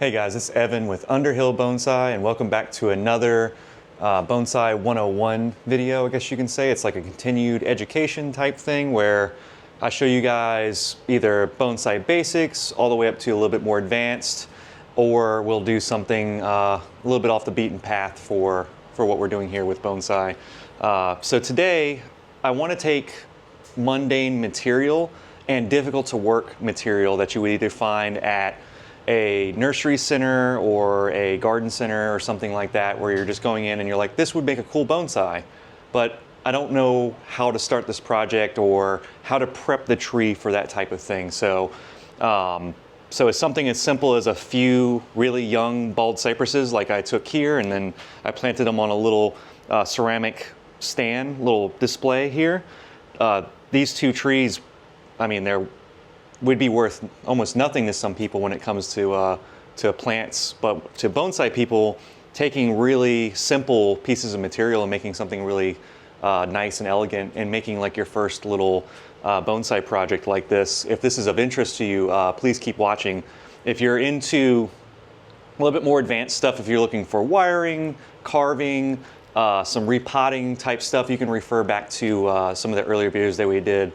Hey guys, it's Evan with Underhill Bonsai, and welcome back to another Bonsai 101 video, I guess you can say. It's like a continued education type thing where I show you guys either bonsai basics all the way up to a little bit more advanced, or we'll do something a little bit off the beaten path for what we're doing here with bonsai. So today I want to take mundane material and difficult to work material that you would either find at a nursery center or a garden center or something like that, where you're just going in and you're like, this would make a cool bonsai, but I don't know how to start this project or how to prep the tree for that type of thing. So it's something as simple as a few really young bald cypresses like I took here, and then I planted them on a little ceramic stand, little display here. These two trees, I mean, would be worth almost nothing to some people when it comes to plants, but to bonsai people, taking really simple pieces of material and making something really nice and elegant and making like your first little bonsai project like this. If this is of interest to you, please keep watching. If you're into a little bit more advanced stuff, if you're looking for wiring, carving, some repotting type stuff, you can refer back to some of the earlier videos that we did.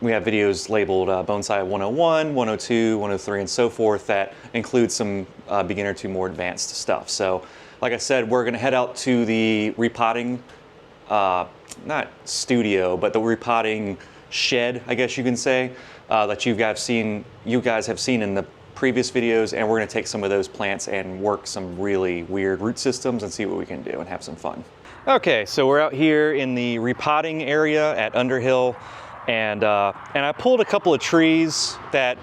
We have videos labeled Bonsai 101, 102, 103, and so forth that include some beginner to more advanced stuff. So, like I said, we're going to head out to the repotting, not studio, but the repotting shed, I guess you can say, that you guys have seen in the previous videos, and we're going to take some of those plants and work some really weird root systems and see what we can do and have some fun. Okay, so we're out here in the repotting area at Underhill. And I pulled a couple of trees that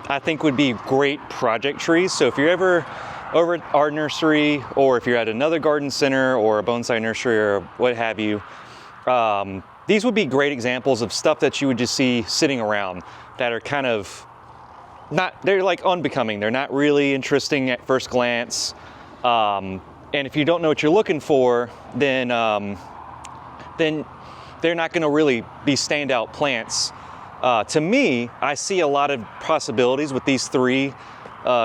I think would be great project trees. So if you're ever over at our nursery, or if you're at another garden center or a bonsai nursery or what have you, these would be great examples of stuff that you would just see sitting around that are kind of they're like unbecoming. They're not really interesting at first glance. And if you don't know what you're looking for, then they're not going to really be standout plants. To me, I see a lot of possibilities with these three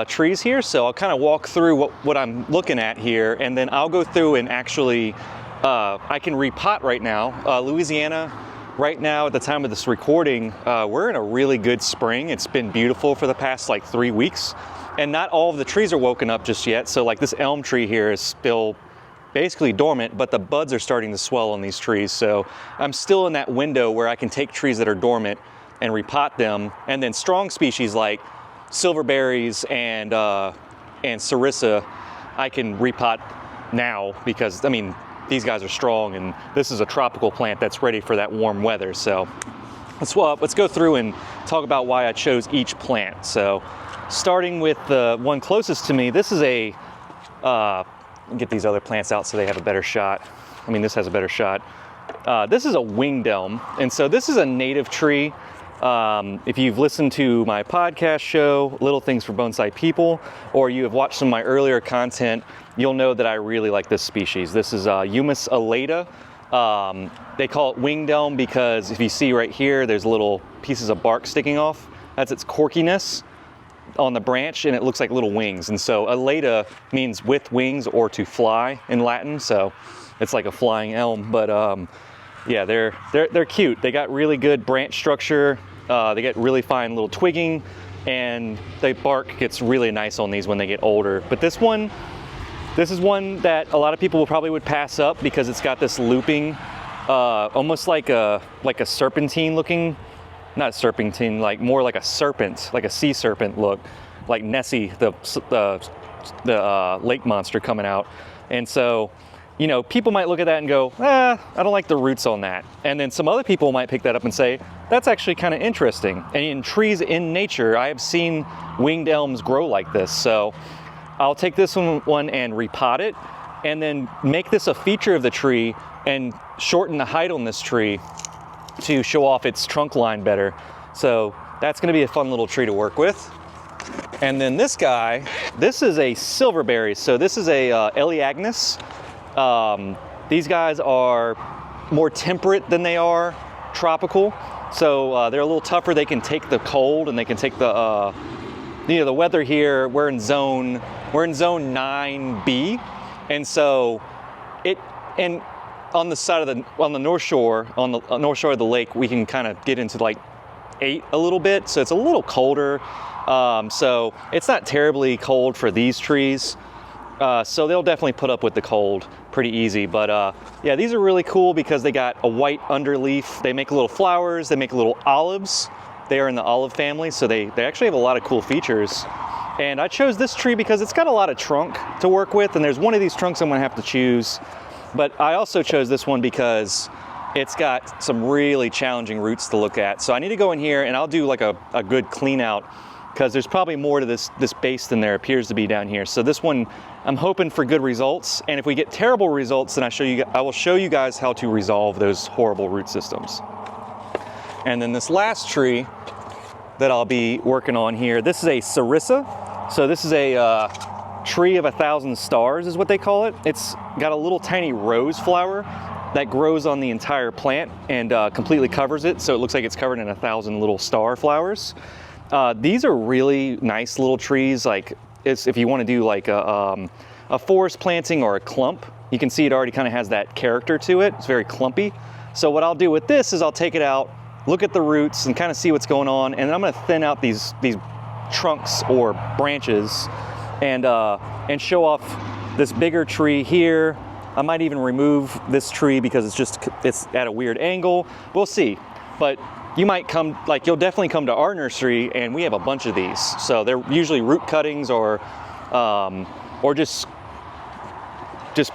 trees here, so I'll kind of walk through what I'm looking at here, and then I'll go through and actually, I can repot right now. Louisiana, right now at the time of this recording, we're in a really good spring. It's been beautiful for the past like 3 weeks, and not all of the trees are woken up just yet. So like this elm tree here is still basically dormant, but the buds are starting to swell on these trees. So I'm still in that window where I can take trees that are dormant and repot them, and then strong species like silverberries and sarissa, I can repot now because, I mean, these guys are strong, and this is a tropical plant that's ready for that warm weather. So let's go through and talk about why I chose each plant. So starting with the one closest to me, this is a get these other plants out so they have a better shot. I mean, this has a better shot. This is a winged elm, and so this is a native tree. If you've listened to my podcast show, Little Things for Bonsai People, or you have watched some of my earlier content, you'll know that I really like this species. This is Humus alata. They call it winged elm because if you see right here, there's little pieces of bark sticking off. That's its corkiness on the branch, and it looks like little wings. And so alata means with wings or to fly in Latin, so it's like a flying elm. But yeah, they're cute. They got really good branch structure. They get really fine little twigging, and the bark gets really nice on these when they get older. But this is one that a lot of people probably would pass up because it's got this looping, almost like a serpentine looking, not serpentine, like more like a serpent, like a sea serpent look, like Nessie, the lake monster coming out. And so, you know, people might look at that and go, I don't like the roots on that. And then some other people might pick that up and say, that's actually kind of interesting. And in trees in nature, I have seen winged elms grow like this. So I'll take this one and repot it, and then make this a feature of the tree and shorten the height on this tree to show off its trunk line better. So that's going to be a fun little tree to work with. And then this guy, this is a silverberry. So this is a Elaeagnus. These guys are more temperate than they are tropical. So they're a little tougher. They can take the cold, and they can take the the weather here, we're in zone 9B, and so and on the north shore, on the north shore of the lake, we can kind of get into like 8 a little bit, so it's a little colder. So it's not terribly cold for these trees. So they'll definitely put up with the cold pretty easy. But yeah, these are really cool because they got a white underleaf. They make little flowers, they make little olives. They are in the olive family, so they actually have a lot of cool features. And I chose this tree because it's got a lot of trunk to work with, and there's one of these trunks I'm gonna have to choose. But I also chose this one because it's got some really challenging roots to look at. So I need to go in here and I'll do like a good clean out, because there's probably more to this base than there appears to be down here. So this one, I'm hoping for good results. And if we get terrible results, then I will show you guys how to resolve those horrible root systems. And then this last tree that I'll be working on here, this is a Sarissa. So this is a tree of 1,000 stars is what they call it. It's got a little tiny rose flower that grows on the entire plant and completely covers it. So it looks like it's covered in 1,000 little star flowers. These are really nice little trees. Like if you want to do like a forest planting or a clump, you can see it already kind of has that character to it. It's very clumpy. So what I'll do with this is I'll take it out, look at the roots and kind of see what's going on. And then I'm going to thin out these trunks or branches and show off this bigger tree here. I might even remove this tree because it's at a weird angle. We'll see. But you might you'll definitely come to our nursery and we have a bunch of these. So they're usually root cuttings or just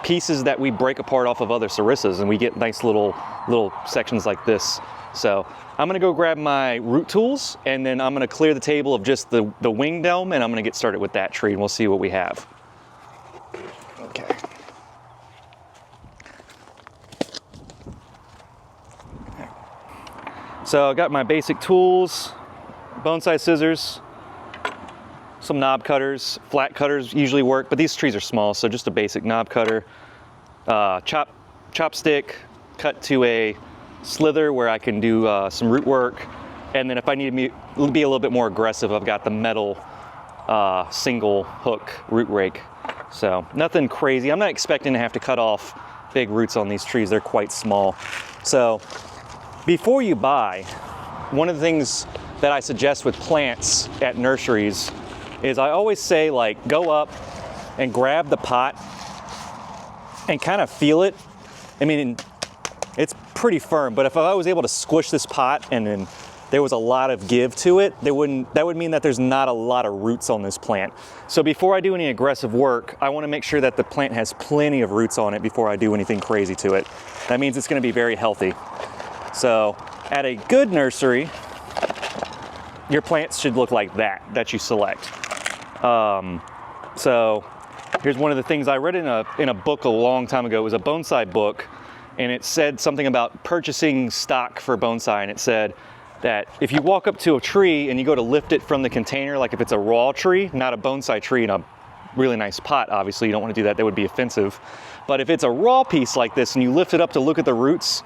pieces that we break apart off of other sarissas, and we get nice little sections like this. So I'm gonna go grab my root tools and then I'm gonna clear the table of just the wing dome, and I'm gonna get started with that tree and we'll see what we have. Okay. So I got my basic tools, bonsai scissors, some knob cutters. Flat cutters usually work, but these trees are small, so just a basic knob cutter. Chopstick, cut to a slither where I can do some root work. And then if I need to be a little bit more aggressive, I've got the metal single hook root rake. So nothing crazy. I'm not expecting to have to cut off big roots on these trees. They're quite small. So before you buy, one of the things that I suggest with plants at nurseries is I always say, like, go up and grab the pot and kind of feel it. I mean, it's pretty firm, but if I was able to squish this pot and then there was a lot of give to it, that would mean that there's not a lot of roots on this plant. So before I do any aggressive work, I want to make sure that the plant has plenty of roots on it before I do anything crazy to it. That means it's going to be very healthy. So at a good nursery, your plants should look like that you select. So here's one of the things I read in a book a long time ago. It was a bonsai book, and it said something about purchasing stock for bonsai, and it said that if you walk up to a tree and you go to lift it from the container, like if it's a raw tree, not a bonsai tree in a really nice pot, obviously you don't want to do that, that would be offensive. But if it's a raw piece like this and you lift it up to look at the roots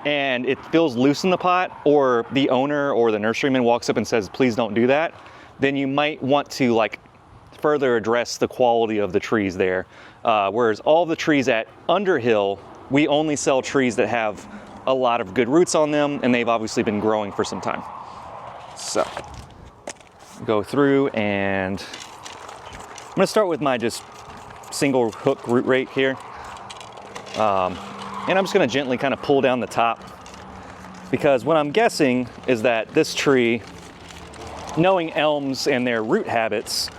and it feels loose in the pot, or the owner or the nurseryman walks up and says, please don't do that, then you might want to like further address the quality of the trees there. Whereas all the trees at Underhill, we only sell trees that have a lot of good roots on them, and they've obviously been growing for some time. So go through, and I'm gonna start with my just single hook root rake here. And I'm just gonna gently kind of pull down the top, because what I'm guessing is that this tree, knowing elms and their root habits,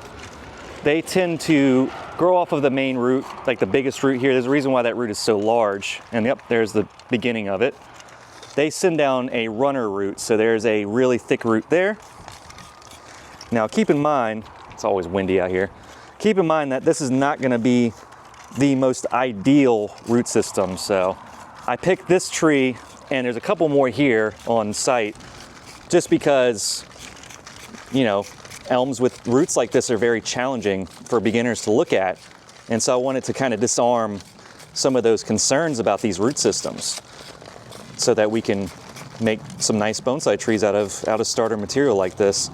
they tend to grow off of the main root, like the biggest root here. There's a reason why that root is so large. And yep, there's the beginning of it. They send down a runner root, so there's a really thick root there. Now keep in mind, it's always windy out here. Keep in mind that this is not gonna be the most ideal root system. So I picked this tree, and there's a couple more here on site, just because, you know, elms with roots like this are very challenging for beginners to look at. And so I wanted to kind of disarm some of those concerns about these root systems so that we can make some nice bonsai trees out of starter material like this.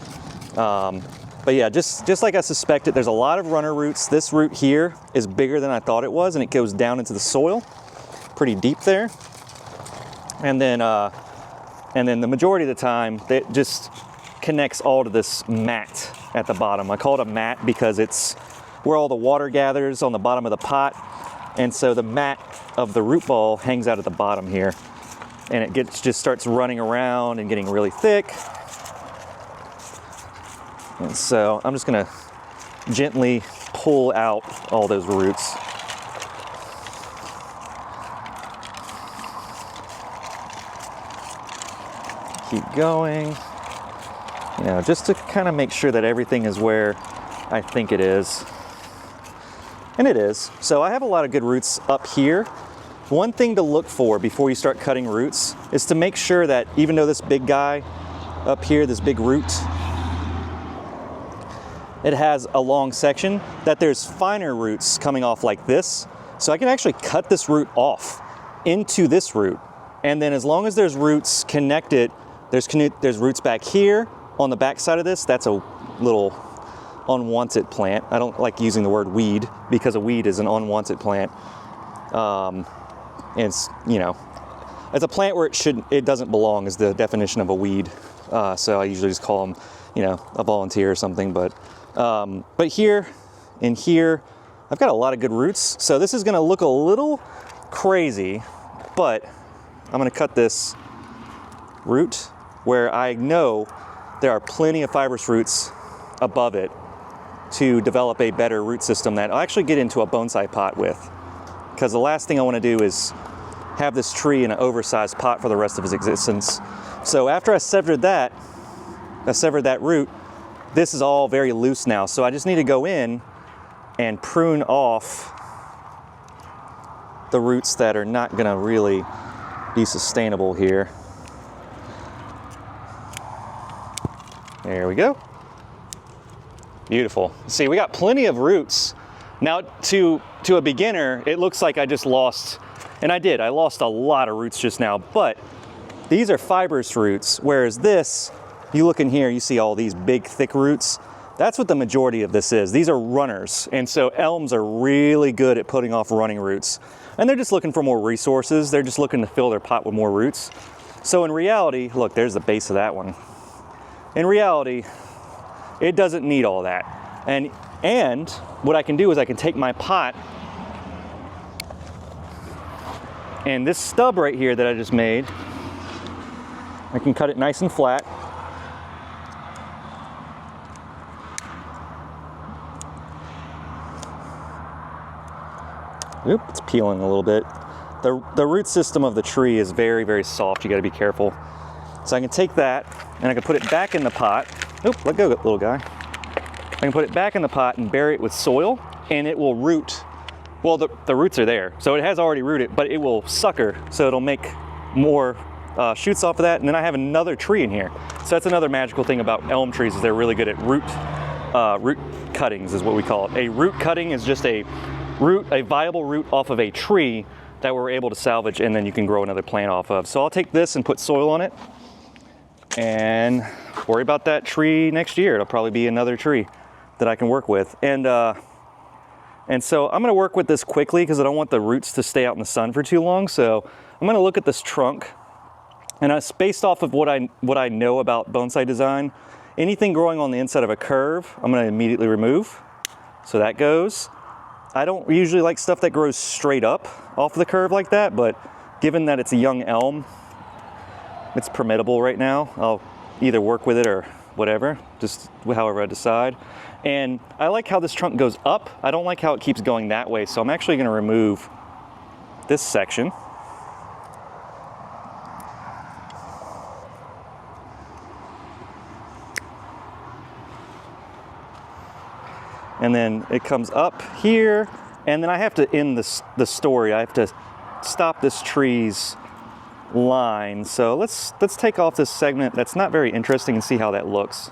But yeah, just like I suspected, there's a lot of runner roots. This root here is bigger than I thought it was, and it goes down into the soil, pretty deep there. And then the majority of the time, it just connects all to this mat at the bottom. I call it a mat because it's where all the water gathers on the bottom of the pot. And so the mat of the root ball hangs out at the bottom here. And it just starts running around and getting really thick. And so I'm just gonna gently pull out all those roots. Keep going, you know, just to kind of make sure that everything is where I think it is. And it is. So I have a lot of good roots up here. One thing to look for before you start cutting roots is to make sure that even though this big guy up here, this big root, it has a long section, that there's finer roots coming off like this. So I can actually cut this root off into this root. And then as long as there's roots connected, there's roots back here on the back side of this. That's a little unwanted plant. I don't like using the word weed because a weed is an unwanted plant. It's, you know, it's a plant where it doesn't belong is the definition of a weed. So I usually just call them, you know, a volunteer or something. But here and here, I've got a lot of good roots. So this is going to look a little crazy, but I'm going to cut this root where I know there are plenty of fibrous roots above it to develop a better root system that I'll actually get into a bonsai pot with. Because the last thing I want to do is have this tree in an oversized pot for the rest of its existence. So after I severed that root, this is all very loose now. So I just need to go in and prune off the roots that are not going to really be sustainable here. There we go. Beautiful. See, we got plenty of roots. Now, to a beginner, it looks like I just lost, and I did. I lost a lot of roots just now, but these are fibrous roots, whereas this, you look in here, you see all these big, thick roots. That's what the majority of this is. These are runners, and so elms are really good at putting off running roots. And they're just looking for more resources. They're just looking to fill their pot with more roots. So in reality, look, there's the base of that one. In reality, it doesn't need all that. And what I can do is I can take my pot and this stub right here that I just made, I can cut it nice and flat. Oop, it's peeling a little bit. The root system of the tree is very, very soft. You gotta be careful. So I can take that and I can put it back in the pot. Oop, let go, little guy. I can put it back in the pot and bury it with soil, and it will root. Well, the roots are there, so it has already rooted, but it will sucker, so it'll make more shoots off of that, and then I have another tree in here. So that's another magical thing about elm trees is they're really good at root cuttings is what we call it. A root cutting is just a viable root off of a tree that we're able to salvage, and then you can grow another plant off of. So I'll take this and put soil on it and worry about that tree next year. It'll probably be another tree that I can work with. And so I'm gonna work with this quickly because I don't want the roots to stay out in the sun for too long. So I'm gonna look at this trunk, and it's based off of what I know about bonsai design. Anything growing on the inside of a curve, I'm gonna immediately remove. So that goes. I don't usually like stuff that grows straight up off the curve like that, but given that it's a young elm, it's permittable right now. I'll either work with it or whatever, just however I decide. And I like how this trunk goes up. I don't like how it keeps going that way, so I'm actually gonna remove this section. And then it comes up here, and then I have to end the story. I have to stop this tree's line. So let's take off this segment that's not very interesting and see how that looks.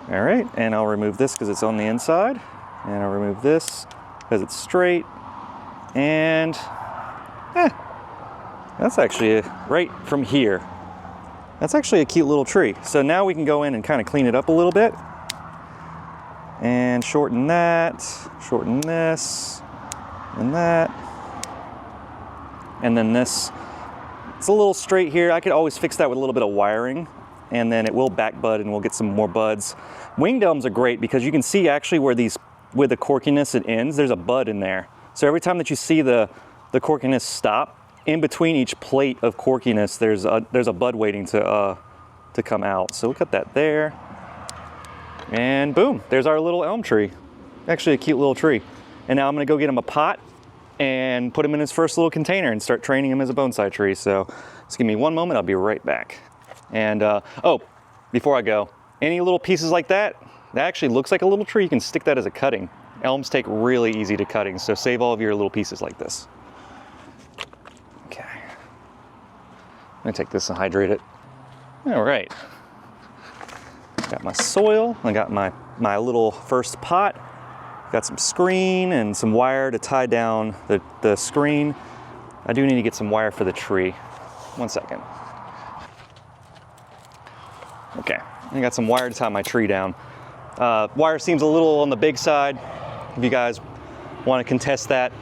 All right, and I'll remove this because it's on the inside, and I'll remove this because it's straight, and that's actually right from here. That's actually a cute little tree. So now we can go in and kind of clean it up a little bit. And shorten that, shorten this, and that. And then this, it's a little straight here. I could always fix that with a little bit of wiring, and then it will back bud and we'll get some more buds. Winged elms are great because you can see actually where the corkiness it ends, there's a bud in there. So every time that you see the corkiness stop, in between each plate of corkiness, there's a bud waiting to come out. So we'll cut that there. And boom, there's our little elm tree. Actually a cute little tree. And now I'm gonna go get him a pot and put him in his first little container and start training him as a bonsai tree. So just give me one moment, I'll be right back. And oh, before I go, any little pieces like that actually looks like a little tree, you can stick that as a cutting. Elms take really easy to cutting, so save all of your little pieces like this. Okay, I'm gonna take this and hydrate it. All right. Got my soil, I got my little first pot, got some screen and some wire to tie down the screen. I do need to get some wire for the tree. One second. Okay, I got some wire to tie my tree down. Wire seems a little on the big side. If you guys want to contest that,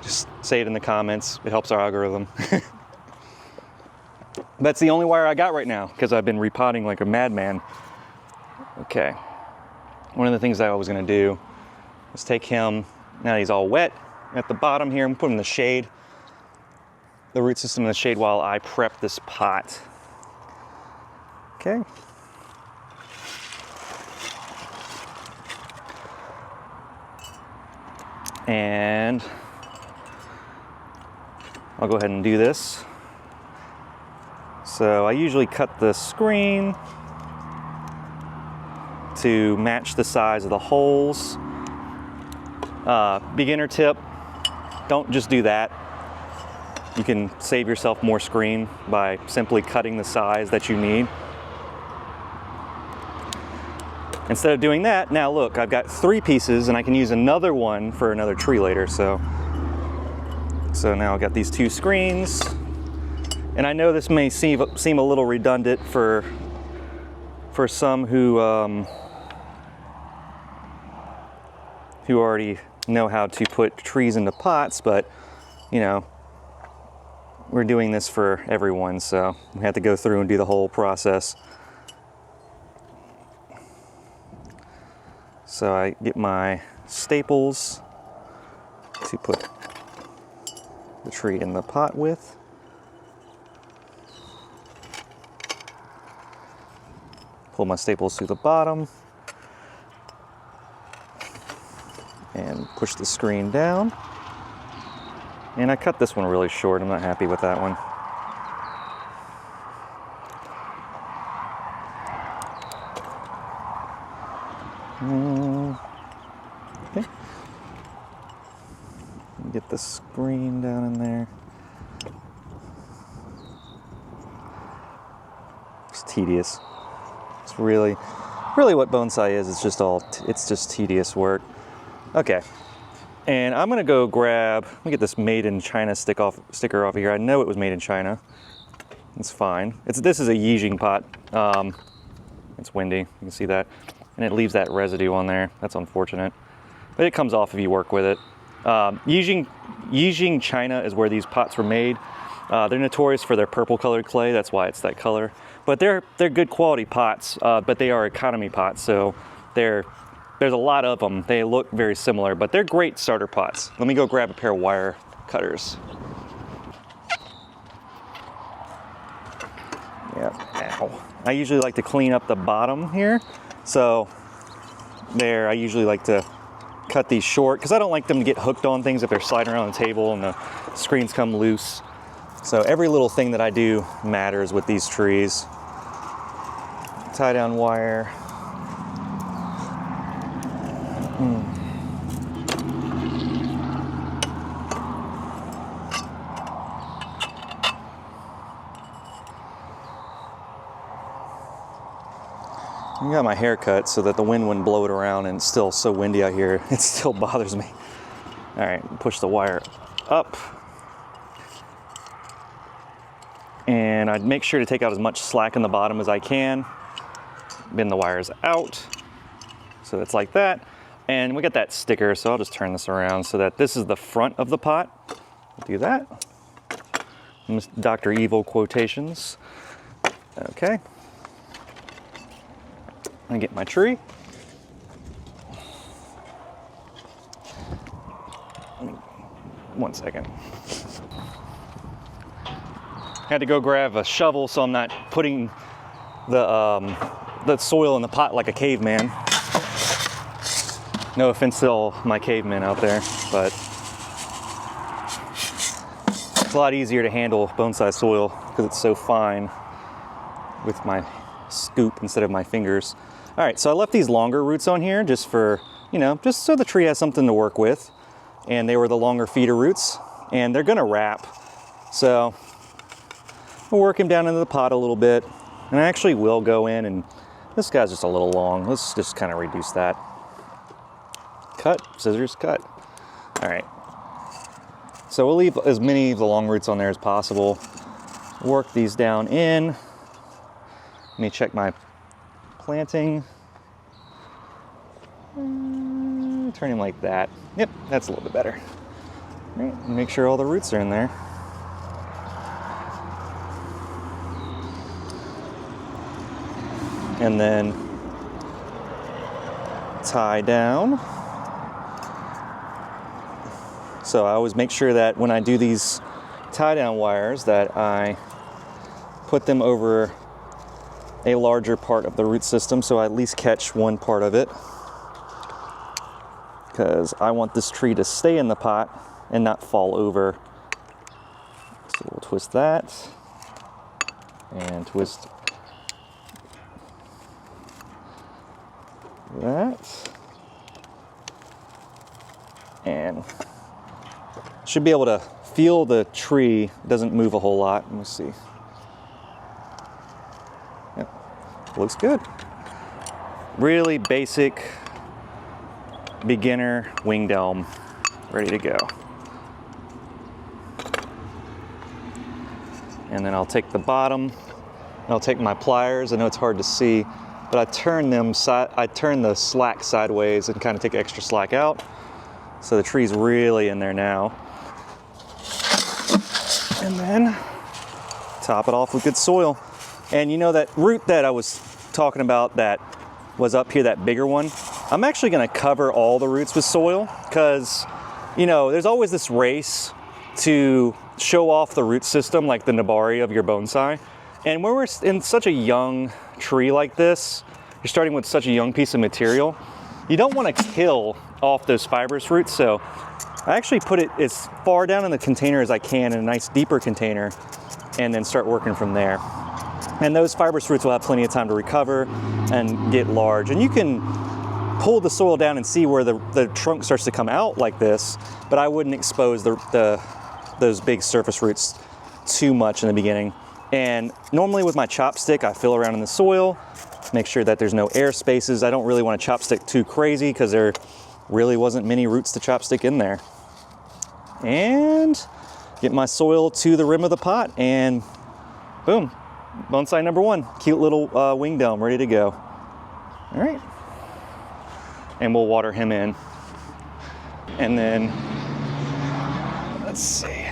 just say it in the comments. It helps our algorithm. That's the only wire I got right now because I've been repotting like a madman. Okay, one of the things I was gonna do is take him, now he's all wet at the bottom here, and put him in the shade, the root system in the shade while I prep this pot. Okay. And I'll go ahead and do this. So I usually cut the screen to match the size of the holes. Beginner tip, don't just do that. You can save yourself more screen by simply cutting the size that you need. Instead of doing that, now look, I've got 3 pieces and I can use another one for another tree later. So now I've got these 2 screens. And I know this may seem a little redundant for some who already know how to put trees into pots, but you know, we're doing this for everyone, so we have to go through and do the whole process. So I get my staples to put the tree in the pot with. Pull my staples to the bottom and push the screen down. And I cut this one really short. I'm not happy with that one. Okay. Get the screen down in there. It's tedious. It's really what bonsai is. It's just tedious work. Okay. And I'm gonna go grab, let me get this made in China sticker off of here. I know it was made in China. It's fine. This is a Yijing pot. It's windy, you can see that. And it leaves that residue on there. That's unfortunate. But it comes off if you work with it. Yijing, China is where these pots were made. They're notorious for their purple colored clay. That's why it's that color. But they're good quality pots, but they are economy pots. So there's a lot of them. They look very similar, but they're great starter pots. Let me go grab a pair of wire cutters. Yep, ow. I usually like to clean up the bottom here. So there, I usually like to cut these short because I don't like them to get hooked on things if they're sliding around the table and the screens come loose. So every little thing that I do matters with these trees. Tie down wire. I got my hair cut so that the wind wouldn't blow it around, and it's still so windy out here, it still bothers me. All right, push the wire up. And I'd make sure to take out as much slack in the bottom as I can. Bend the wires out. So it's like that. And we got that sticker, so I'll just turn this around so that this is the front of the pot. Do that. Dr. Evil quotations. Okay. I get my tree. One second. Had to go grab a shovel so I'm not putting the soil in the pot like a caveman. No offense to all my cavemen out there, but it's a lot easier to handle bonsai soil because it's so fine with my scoop instead of my fingers. All right, so I left these longer roots on here just for, just so the tree has something to work with. And they were the longer feeder roots, and they're gonna wrap. So we'll work him down into the pot a little bit. And I actually will go in, and this guy's just a little long. Let's just kind of reduce that. Cut, scissors, cut. All right. So we'll leave as many of the long roots on there as possible. Work these down in. Let me check my planting. Turn him like that. Yep, that's a little bit better. All right, make sure all the roots are in there. And then tie down. So I always make sure that when I do these tie down wires that I put them over a larger part of the root system so I at least catch one part of it, because I want this tree to stay in the pot and not fall over. So we'll twist that and twist that, and should be able to feel the tree. It doesn't move a whole lot. Let me see. Yep, looks good. Really basic beginner winged elm, ready to go. And then I'll take the bottom, and I'll take my pliers. I know it's hard to see, but I turn the slack sideways and kind of take extra slack out. So the tree's really in there now. And then top it off with good soil. And you know that root that I was talking about that was up here, that bigger one, I'm actually gonna cover all the roots with soil because, there's always this race to show off the root system, like the nabari of your bonsai. And when we're in such a young tree like this, you're starting with such a young piece of material, you don't want to kill off those fibrous roots. So I actually put it as far down in the container as I can, in a nice deeper container, and then start working from there. And those fibrous roots will have plenty of time to recover and get large. And you can pull the soil down and see where the trunk starts to come out like this, but I wouldn't expose those big surface roots too much in the beginning. And normally with my chopstick, I feel around in the soil, make sure that there's no air spaces. I don't really want to chopstick too crazy because there really wasn't many roots to chopstick in there. And get my soil to the rim of the pot, and boom, bonsai number one. Cute little winged elm ready to go. All right. And we'll water him in. And then, let's see.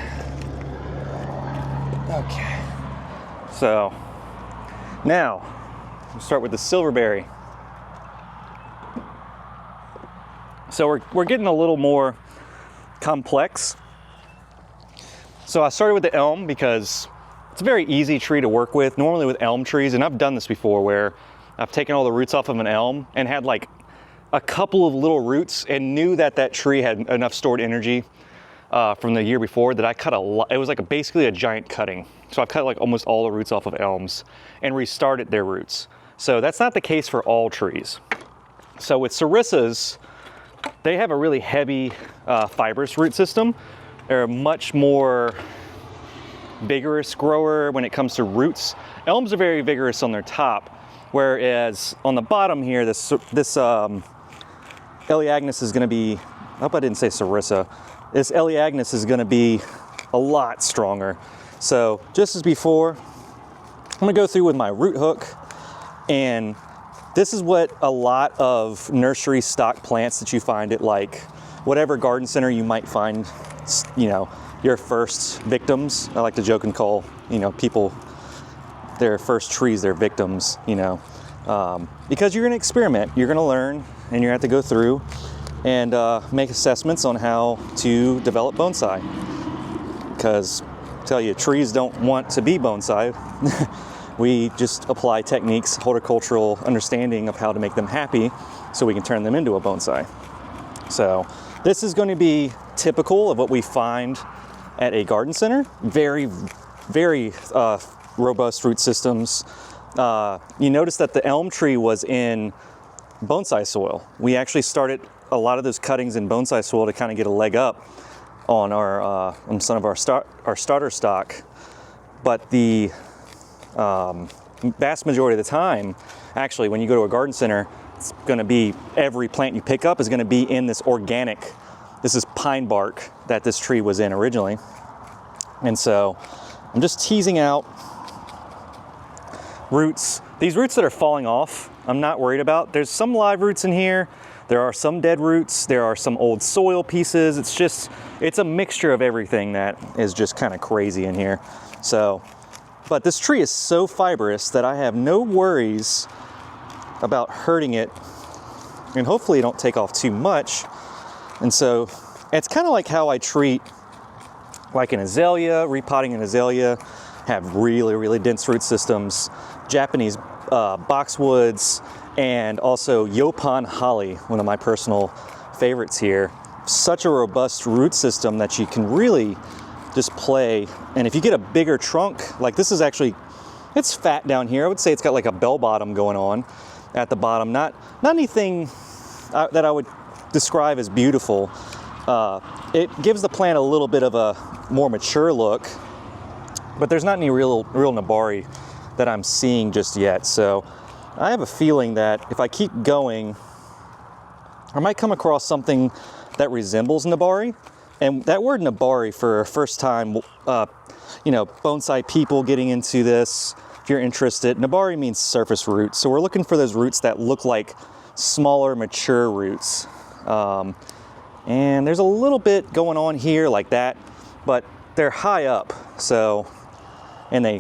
Okay. So, now, we'll start with the silverberry. So we're getting a little more complex. So I started with the elm because it's a very easy tree to work with. Normally with elm trees, and I've done this before, where I've taken all the roots off of an elm and had like a couple of little roots and knew that that tree had enough stored energy from the year before that I cut a lot. It was like basically a giant cutting. So I've cut like almost all the roots off of elms and restarted their roots. So that's not the case for all trees. So with sarissas, they have a really heavy fibrous root system. They're a much more vigorous grower when it comes to roots. Elms are very vigorous on their top, whereas on the bottom here, this Elaeagnus is going to be, I hope I didn't say sarissa. This Elaeagnus is going to be a lot stronger. So just as before, I'm gonna go through with my root hook, and this is what a lot of nursery stock plants that you find at like whatever garden center you might find, you know, your first victims. I like to joke and call, you know, people their first trees their victims, you know, because you're gonna experiment, you're gonna learn, and you're gonna have to go through and make assessments on how to develop bonsai. Because I tell you, trees don't want to be bonsai. We just apply techniques, horticultural understanding of how to make them happy so we can turn them into a bonsai. So this is going to be typical of what we find at a garden center. Very, very robust root systems. You notice that the elm tree was in bonsai soil. We actually started a lot of those cuttings in bonsai soil to kind of get a leg up on our on some of our starter stock. But the vast majority of the time, actually, when you go to a garden center, it's going to be every plant you pick up is going to be in this organic. This is pine bark that this tree was in originally. And so I'm just teasing out roots. These roots that are falling off, I'm not worried about. There's some live roots in here. There are some dead roots. There are some old soil pieces. It's a mixture of everything that is just kind of crazy in here. So, but this tree is so fibrous that I have no worries about hurting it, and hopefully it don't take off too much. And so it's kind of like how I treat like an azalea, repotting an azalea, have really, really dense root systems, Japanese boxwoods, and also Yopan holly, one of my personal favorites here. Such a robust root system that you can really just play. And if you get a bigger trunk, like this is actually, it's fat down here. I would say it's got like a bell bottom going on at the bottom. Not anything that I would describe as beautiful. It gives the plant a little bit of a more mature look, but there's not any real nabari that I'm seeing just yet. So I have a feeling that if I keep going, I might come across something that resembles nabari. And that word nabari, for first time, you know, bonsai people getting into this, if you're interested, nabari means surface roots. So we're looking for those roots that look like smaller, mature roots. And there's a little bit going on here like that, but they're high up. So, and they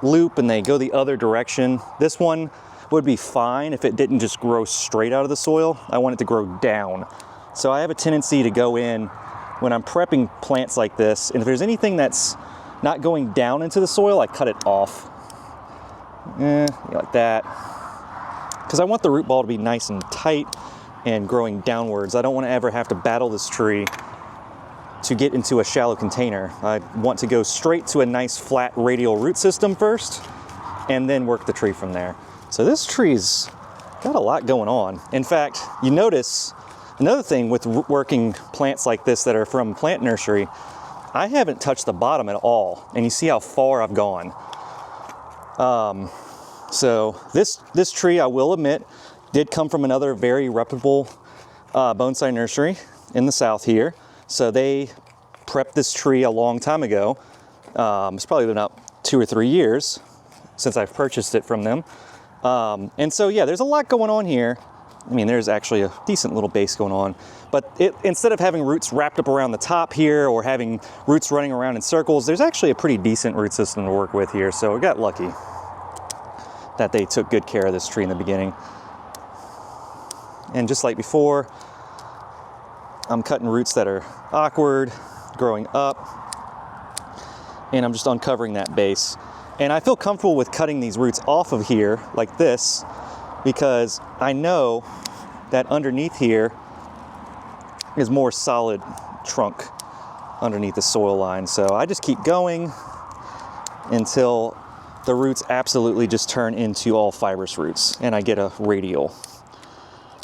loop and they go the other direction. This one would be fine if it didn't just grow straight out of the soil. I want it to grow down. So I have a tendency to go in when I'm prepping plants like this, and if there's anything that's not going down into the soil, I cut it off. Like that. Because I want the root ball to be nice and tight and growing downwards. I don't want to ever have to battle this tree to get into a shallow container. I want to go straight to a nice flat radial root system first, and then work the tree from there. So this tree's got a lot going on. In fact, you notice another thing with working plants like this that are from plant nursery, I haven't touched the bottom at all, and you see how far I've gone. So this tree, I will admit, did come from another very reputable bonsai nursery in the south here. So they prepped this tree a long time ago. It's probably been about 2 or 3 years since I've purchased it from them. And so yeah, there's a lot going on here. I mean, there's actually a decent little base going on, but instead of having roots wrapped up around the top here or having roots running around in circles, there's actually a pretty decent root system to work with here. So we got lucky that they took good care of this tree in the beginning. And just like before, I'm cutting roots that are awkward, growing up, and I'm just uncovering that base. And I feel comfortable with cutting these roots off of here like this, because I know that underneath here is more solid trunk underneath the soil line. So I just keep going until the roots absolutely just turn into all fibrous roots and I get a radial.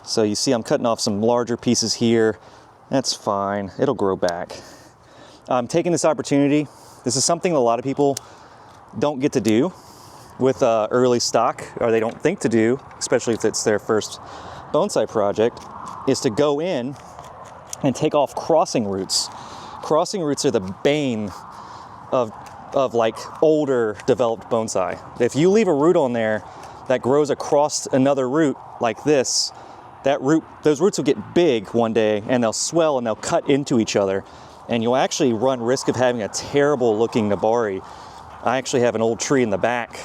So you see I'm cutting off some larger pieces here. That's fine, it'll grow back. I'm taking this opportunity. This is something that a lot of people don't get to do with early stock, or they don't think to do, especially if it's their first bonsai project, is to go in and take off crossing roots. Crossing roots are the bane of of like older developed bonsai. If you leave a root on there that grows across another root like this, those roots will get big one day and they'll swell and they'll cut into each other. And you'll actually run risk of having a terrible looking nabari. I actually have an old tree in the back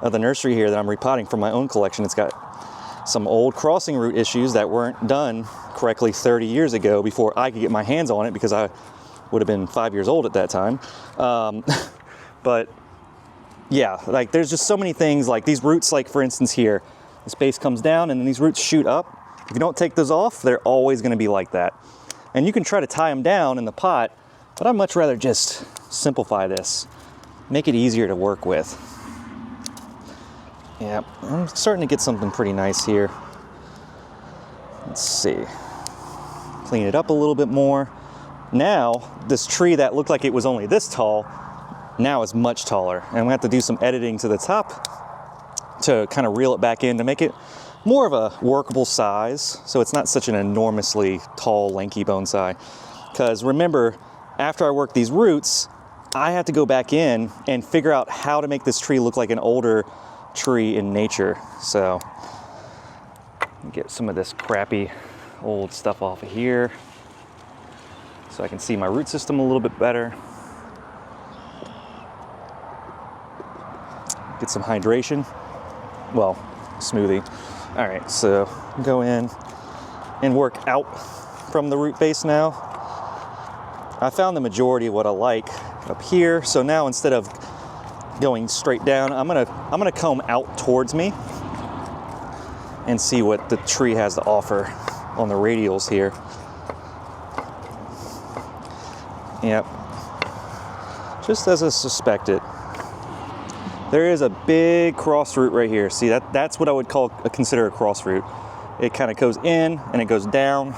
of the nursery here that I'm repotting from my own collection. It's got some old crossing root issues that weren't done correctly 30 years ago before I could get my hands on it, because I would have been 5 years old at that time. But yeah, like there's just so many things, like these roots, like for instance here, this base comes down and then these roots shoot up. If you don't take those off, they're always gonna be like that. And you can try to tie them down in the pot, but I'd much rather just simplify this, make it easier to work with. Yeah, I'm starting to get something pretty nice here. Let's see. Clean it up a little bit more. Now, this tree that looked like it was only this tall, now is much taller. And we have to do some editing to the top to kind of reel it back in to make it more of a workable size, so it's not such an enormously tall, lanky bonsai. Because remember, after I work these roots, I have to go back in and figure out how to make this tree look like an older tree in nature. So, get some of this crappy old stuff off of here so I can see my root system a little bit better. Get some hydration. Well, smoothie. All right, so go in and work out from the root base now. I found the majority of what I like up here. So now instead of going straight down, I'm gonna comb out towards me and see what the tree has to offer on the radials here. Yep, just as I suspected. There is a big cross root right here. See, that's what I would consider a cross root. It kind of goes in and it goes down.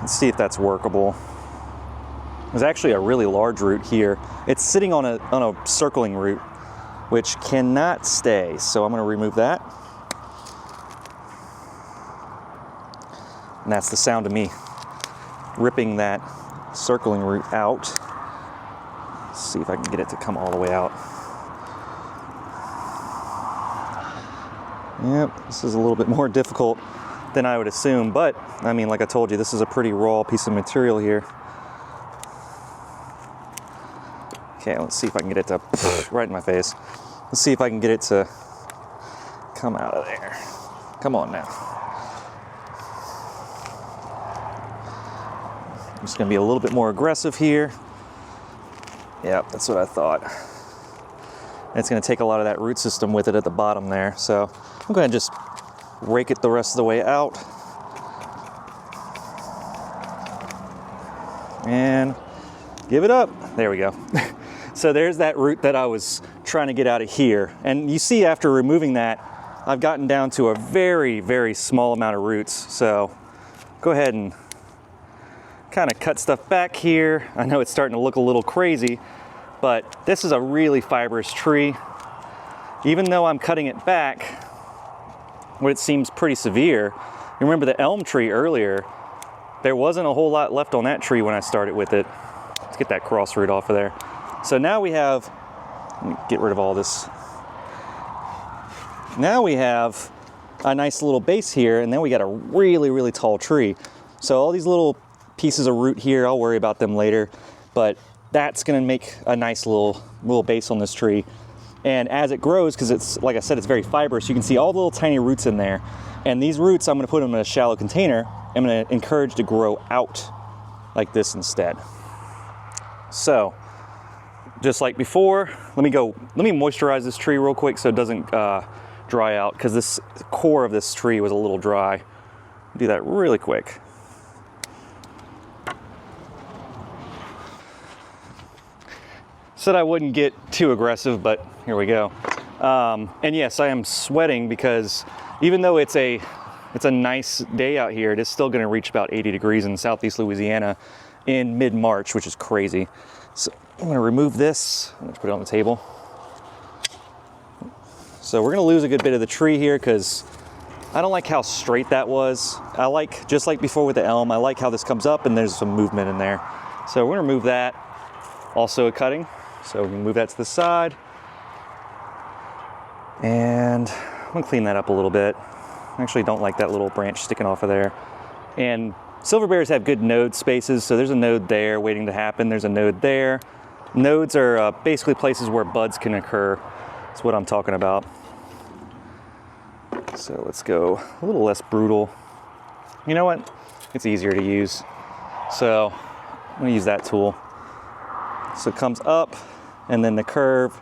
Let's see if that's workable. There's actually a really large root here. It's sitting on a circling root, which cannot stay. So I'm gonna remove that. And that's the sound of me ripping that circling root out. Let's see if I can get it to come all the way out. Yep, this is a little bit more difficult than I would assume, but I mean, like I told you, this is a pretty raw piece of material here. Okay, let's see if I can get it to right in my face. Let's see if I can get it to come out of there. Come on now. I'm just gonna be a little bit more aggressive here. Yep, that's what I thought. And it's gonna take a lot of that root system with it at the bottom there. So I'm gonna just rake it the rest of the way out. And give it up. There we go. So there's that root that I was trying to get out of here. And you see, after removing that, I've gotten down to a very, very small amount of roots. So go ahead and kind of cut stuff back here. I know it's starting to look a little crazy, but this is a really fibrous tree. Even though I'm cutting it back, what it seems pretty severe. You remember the elm tree earlier, there wasn't a whole lot left on that tree when I started with it. Let's get that cross root off of there. So now we have, let me get rid of all this. Now we have a nice little base here, and then we got a really, really tall tree. So all these little pieces of root here, I'll worry about them later, but that's gonna make a nice little base on this tree. And as it grows, because it's, like I said, it's very fibrous, you can see all the little tiny roots in there. And these roots, I'm gonna put them in a shallow container. I'm gonna encourage to grow out like this instead. So, just like before, let me moisturize this tree real quick so it doesn't dry out, because this core of this tree was a little dry. Do that really quick. Said I wouldn't get too aggressive, but here we go. And yes, I am sweating because even though it's a nice day out here, it is still gonna reach about 80 degrees in Southeast Louisiana in mid-March, which is crazy. So I'm gonna remove this, I'm gonna put it on the table. So we're gonna lose a good bit of the tree here because I don't like how straight that was. I like, just like before with the elm, I like how this comes up and there's some movement in there. So we're gonna remove that. also a cutting. So we can move that to the side. And I'm gonna clean that up a little bit. I actually don't like that little branch sticking off of there. And silverberries have good node spaces, so there's a node there waiting to happen. There's a node there. Nodes are basically places where buds can occur. That's what I'm talking about. So let's go a little less brutal. You know what? It's easier to use. So I'm gonna use that tool. So it comes up and then the curve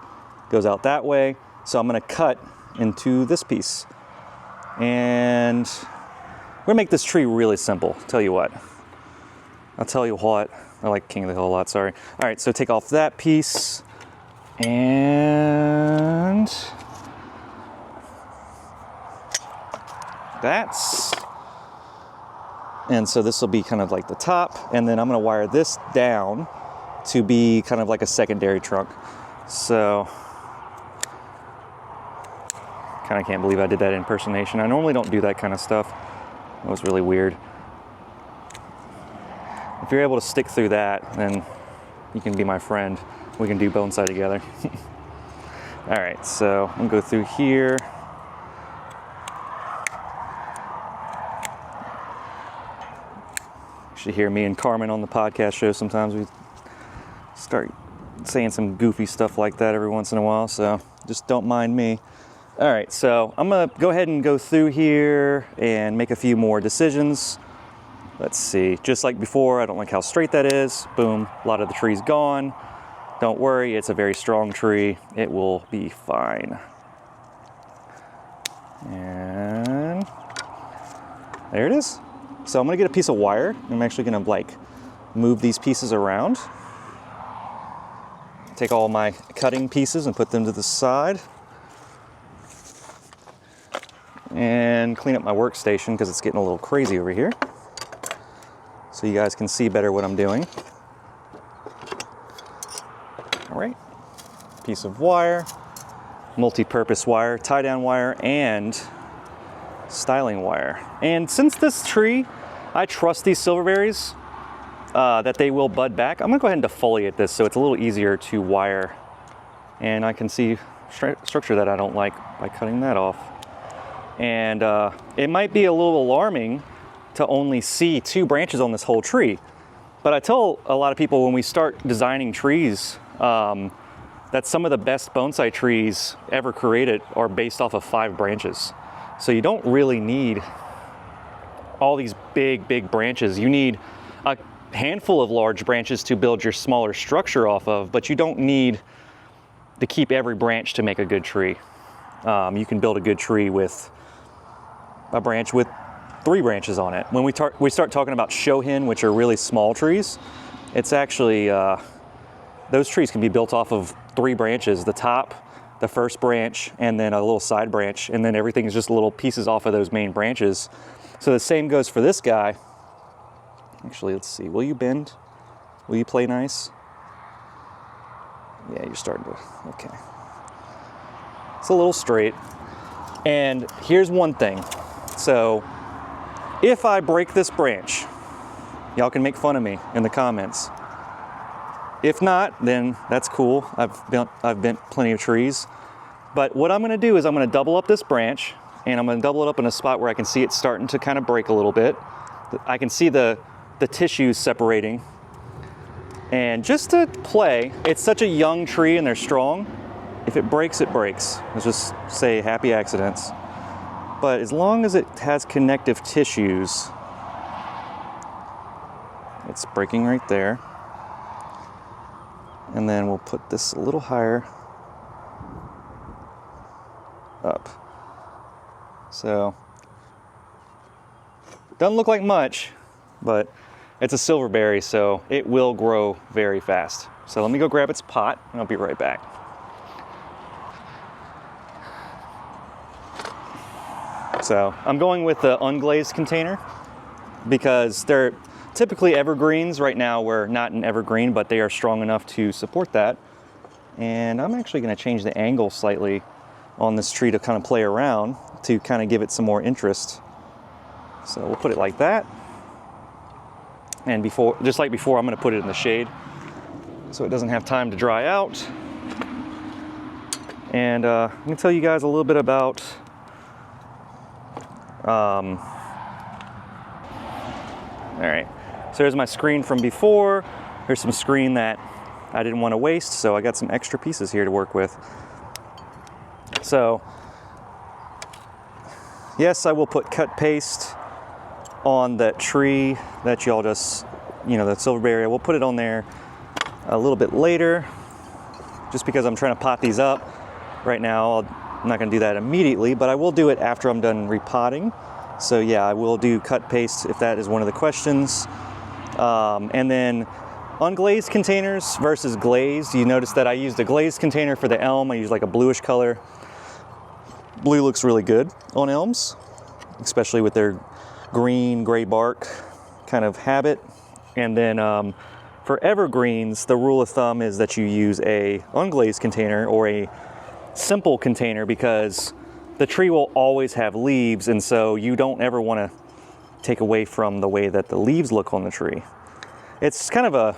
goes out that way. So I'm gonna cut into this piece. And we're gonna make this tree really simple. I'll tell you what. I like King of the Hill a lot, sorry. All right, so take off that piece and and so this will be kind of like the top, and then I'm gonna wire this down to be kind of like a secondary trunk. So, kind of can't believe I did that impersonation. I normally don't do that kind of stuff. That was really weird. If you're able to stick through that, then you can be my friend. We can do bonsai together. All right, so I'm gonna go through here. You should hear me and Carmen on the podcast show. Sometimes we start saying some goofy stuff like that every once in a while, so just don't mind me. All right, so I'm gonna go ahead and go through here and make a few more decisions. Let's see, just like before, I don't like how straight that is. Boom, a lot of the tree's gone. Don't worry, it's a very strong tree. It will be fine. And there it is. So I'm gonna get a piece of wire. I'm actually gonna like move these pieces around. Take all my cutting pieces and put them to the side. And clean up my workstation because it's getting a little crazy over here. So you guys can see better what I'm doing. All right, piece of wire, multi-purpose wire, tie-down wire, and styling wire. And since this tree, I trust these silverberries that they will bud back, I'm gonna go ahead and defoliate this so it's a little easier to wire. And I can see structure that I don't like by cutting that off. And it might be a little alarming to only see 2 branches on this whole tree. But I tell a lot of people when we start designing trees that some of the best bonsai trees ever created are based off of 5 branches. So you don't really need all these big branches. You need a handful of large branches to build your smaller structure off of, but you don't need to keep every branch to make a good tree. You can build a good tree with a branch with 3 branches on it. When we start talking about shohin, which are really small trees, it's actually, those trees can be built off of 3 branches, the top, the first branch, and then a little side branch, and then everything is just little pieces off of those main branches. So the same goes for this guy. Actually, let's see, will you bend? Will you play nice? Yeah, you're starting to, okay. It's a little straight. And here's one thing. So if I break this branch, y'all can make fun of me in the comments. If not, then that's cool. I've bent plenty of trees. But what I'm gonna do is I'm gonna double up this branch, and I'm gonna double it up in a spot where I can see it starting to kind of break a little bit. I can see the tissues separating. And just to play, it's such a young tree and they're strong. If it breaks, it breaks. Let's just say happy accidents. But as long as it has connective tissues, it's breaking right there. And then we'll put this a little higher up. So, doesn't look like much, but it's a silverberry, so it will grow very fast. So let me go grab its pot, and I'll be right back. So I'm going with the unglazed container because they're typically evergreens. Right now we're not an evergreen, but they are strong enough to support that. And I'm actually going to change the angle slightly on this tree to kind of play around to kind of give it some more interest. So we'll put it like that. And before, just like before, I'm going to put it in the shade. so it doesn't have time to dry out. And let me tell you guys a little bit about all right, so here's my screen from before. Here's some screen that I didn't want to waste, so I got some extra pieces here to work with. So yes, I will put cut paste on that tree that y'all just, you know, that silverberry. I will put it on there a little bit later, just because I'm trying to pot these up. Right now, I'm not gonna do that immediately, but I will do it after I'm done repotting. So yeah, I will do cut paste if that is one of the questions. And then unglazed containers versus glazed. You notice that I used a glazed container for the elm. I used like a bluish color. Blue looks really good on elms, especially with their green, gray bark kind of habit. And then for evergreens, the rule of thumb is that you use a unglazed container or a simple container, because the tree will always have leaves, and so you don't ever want to take away from the way that the leaves look on the tree. It's kind of a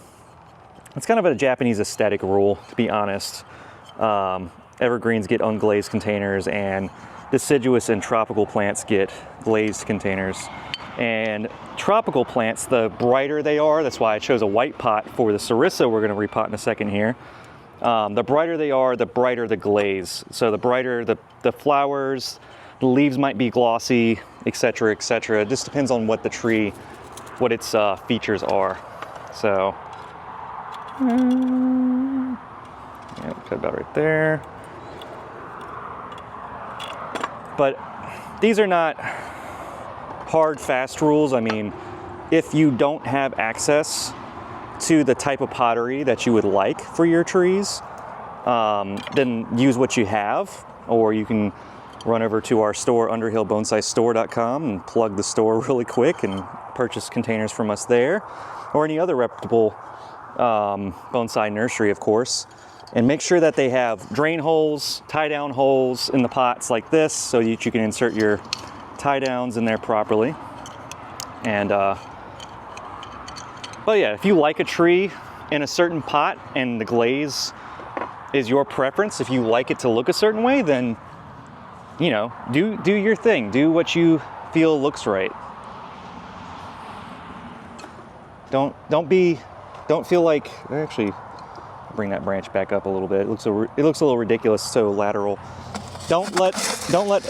Japanese aesthetic rule, to be honest. Evergreens get unglazed containers, and deciduous and tropical plants get glazed containers. And tropical plants, the brighter they are, that's why I chose a white pot for the sarissa we're going to repot in a second here. The brighter they are, the brighter the glaze. So the brighter the flowers, the leaves might be glossy, etc., etc. It just depends on what the tree, what its features are. So, yeah, cut about right there. But these are not hard, fast rules. I mean, if you don't have access to the type of pottery that you would like for your trees, then use what you have, or you can run over to our store, underhillbonsaistore.com, and plug the store really quick and purchase containers from us there, or any other reputable bonsai nursery, of course. And make sure that they have drain holes, tie down holes in the pots like this, so that you can insert your tie downs in there properly. And but yeah, if you like a tree in a certain pot and the glaze is your preference, if you like it to look a certain way, then, you know, do your thing. Do what you feel looks right. Don't feel like, actually, bring that branch back up a little bit. It looks a little ridiculous, so lateral. Don't let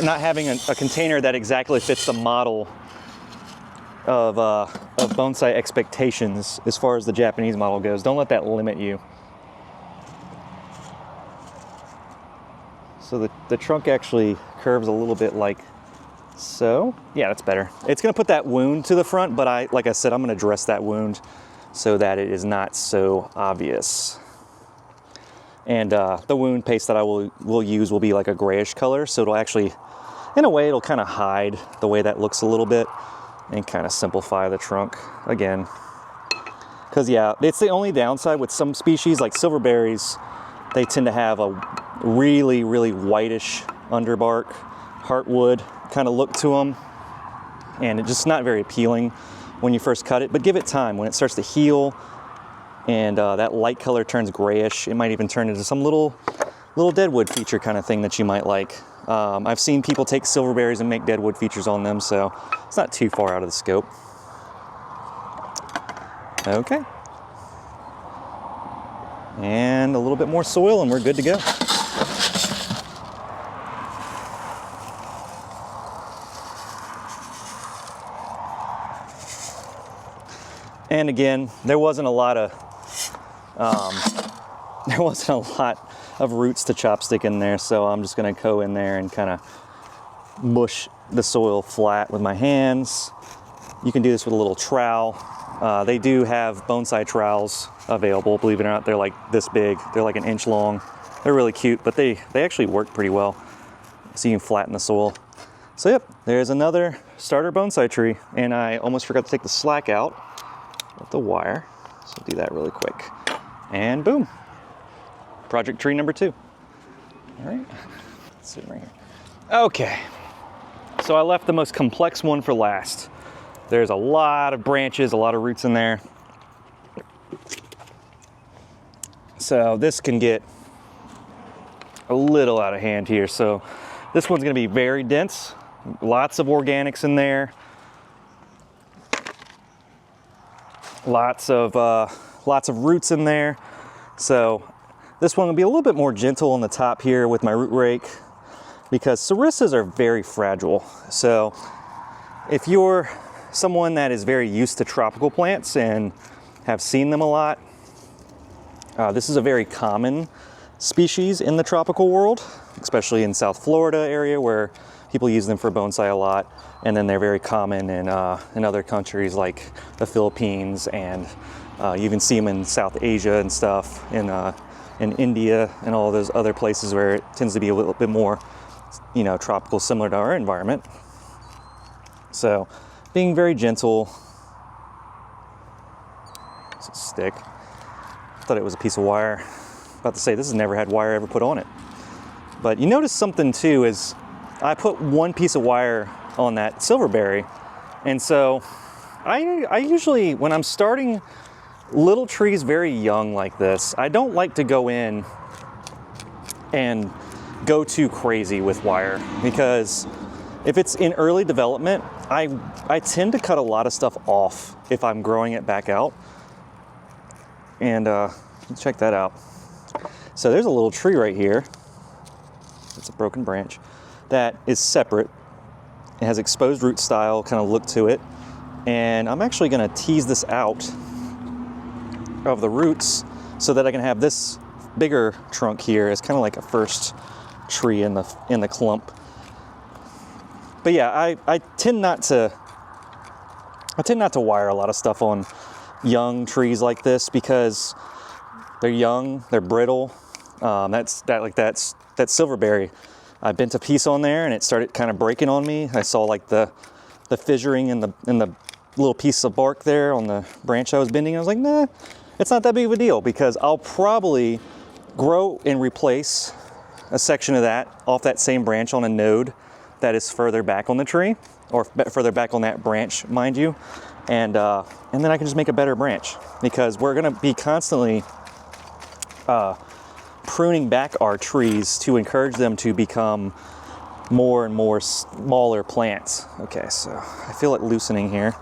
not having a container that exactly fits the model of bonsai expectations as far as the Japanese model goes. Don't let that limit you. So the trunk actually curves a little bit like so. Yeah, that's better. It's gonna put that wound to the front, but like I said, I'm gonna dress that wound so that it is not so obvious. And the wound paste that I will use will be like a grayish color, so it'll actually, in a way, it'll kind of hide the way that looks a little bit and kind of simplify the trunk again. Because yeah, it's the only downside with some species like silverberries. They tend to have a really, really whitish underbark, heartwood kind of look to them, and it's just not very appealing when you first cut it. But give it time. When it starts to heal and that light color turns grayish, it might even turn into some little deadwood feature kind of thing that you might like. I've seen people take silverberries and make deadwood features on them, so it's not too far out of the scope. Okay. And a little bit more soil and we're good to go. And again, there wasn't a lot of roots to chopstick in there, so I'm just gonna go in there and kind of mush the soil flat with my hands. You can do this with a little trowel. They do have bonsai trowels available, believe it or not. They're like this big, they're like an inch long. They're really cute, but they actually work pretty well. So you can flatten the soil. So yep, there's another starter bonsai tree, and I almost forgot to take the slack out with the wire. So do that really quick. And boom, project tree number 2. All right, let's sit right here. Okay, so I left the most complex one for last. There's a lot of branches, a lot of roots in there. So this can get a little out of hand here. So this one's gonna be very dense, lots of organics in there, lots of roots in there. So this one will be a little bit more gentle on the top here with my root rake, because sarissas are very fragile. So if you're someone that is very used to tropical plants and have seen them a lot, this is a very common species in the tropical world, especially in South Florida area where people use them for bonsai a lot. And then they're very common in other countries like the Philippines, and you even see them in South Asia and stuff, in India and all those other places where it tends to be a little bit more, you know, tropical, similar to our environment. So being very gentle. It's a stick. I thought it was a piece of wire. About to say, this has never had wire ever put on it. But you notice something too is I put one piece of wire on that silverberry. And so I usually, when I'm starting little trees very young like this, I don't like to go in and go too crazy with wire, because if it's in early development, I tend to cut a lot of stuff off if I'm growing it back out. And let's check that out. So there's a little tree right here. It's a broken branch that is separate. It has exposed root style kind of look to it. And I'm actually gonna tease this out of the roots so that I can have this bigger trunk here as kind of like a first tree in the clump. But yeah, I tend not to wire a lot of stuff on young trees like this, because they're young, they're brittle. That silverberry, I bent a piece on there and it started kind of breaking on me. I saw like the fissuring in the little piece of bark there on the branch I was bending. I was like, nah, it's not that big of a deal, because I'll probably grow and replace a section of that off that same branch on a node that is further back on the tree, or further back on that branch, mind you. And then I can just make a better branch, because we're gonna be constantly pruning back our trees to encourage them to become more and more smaller plants. Okay, so I feel it loosening here.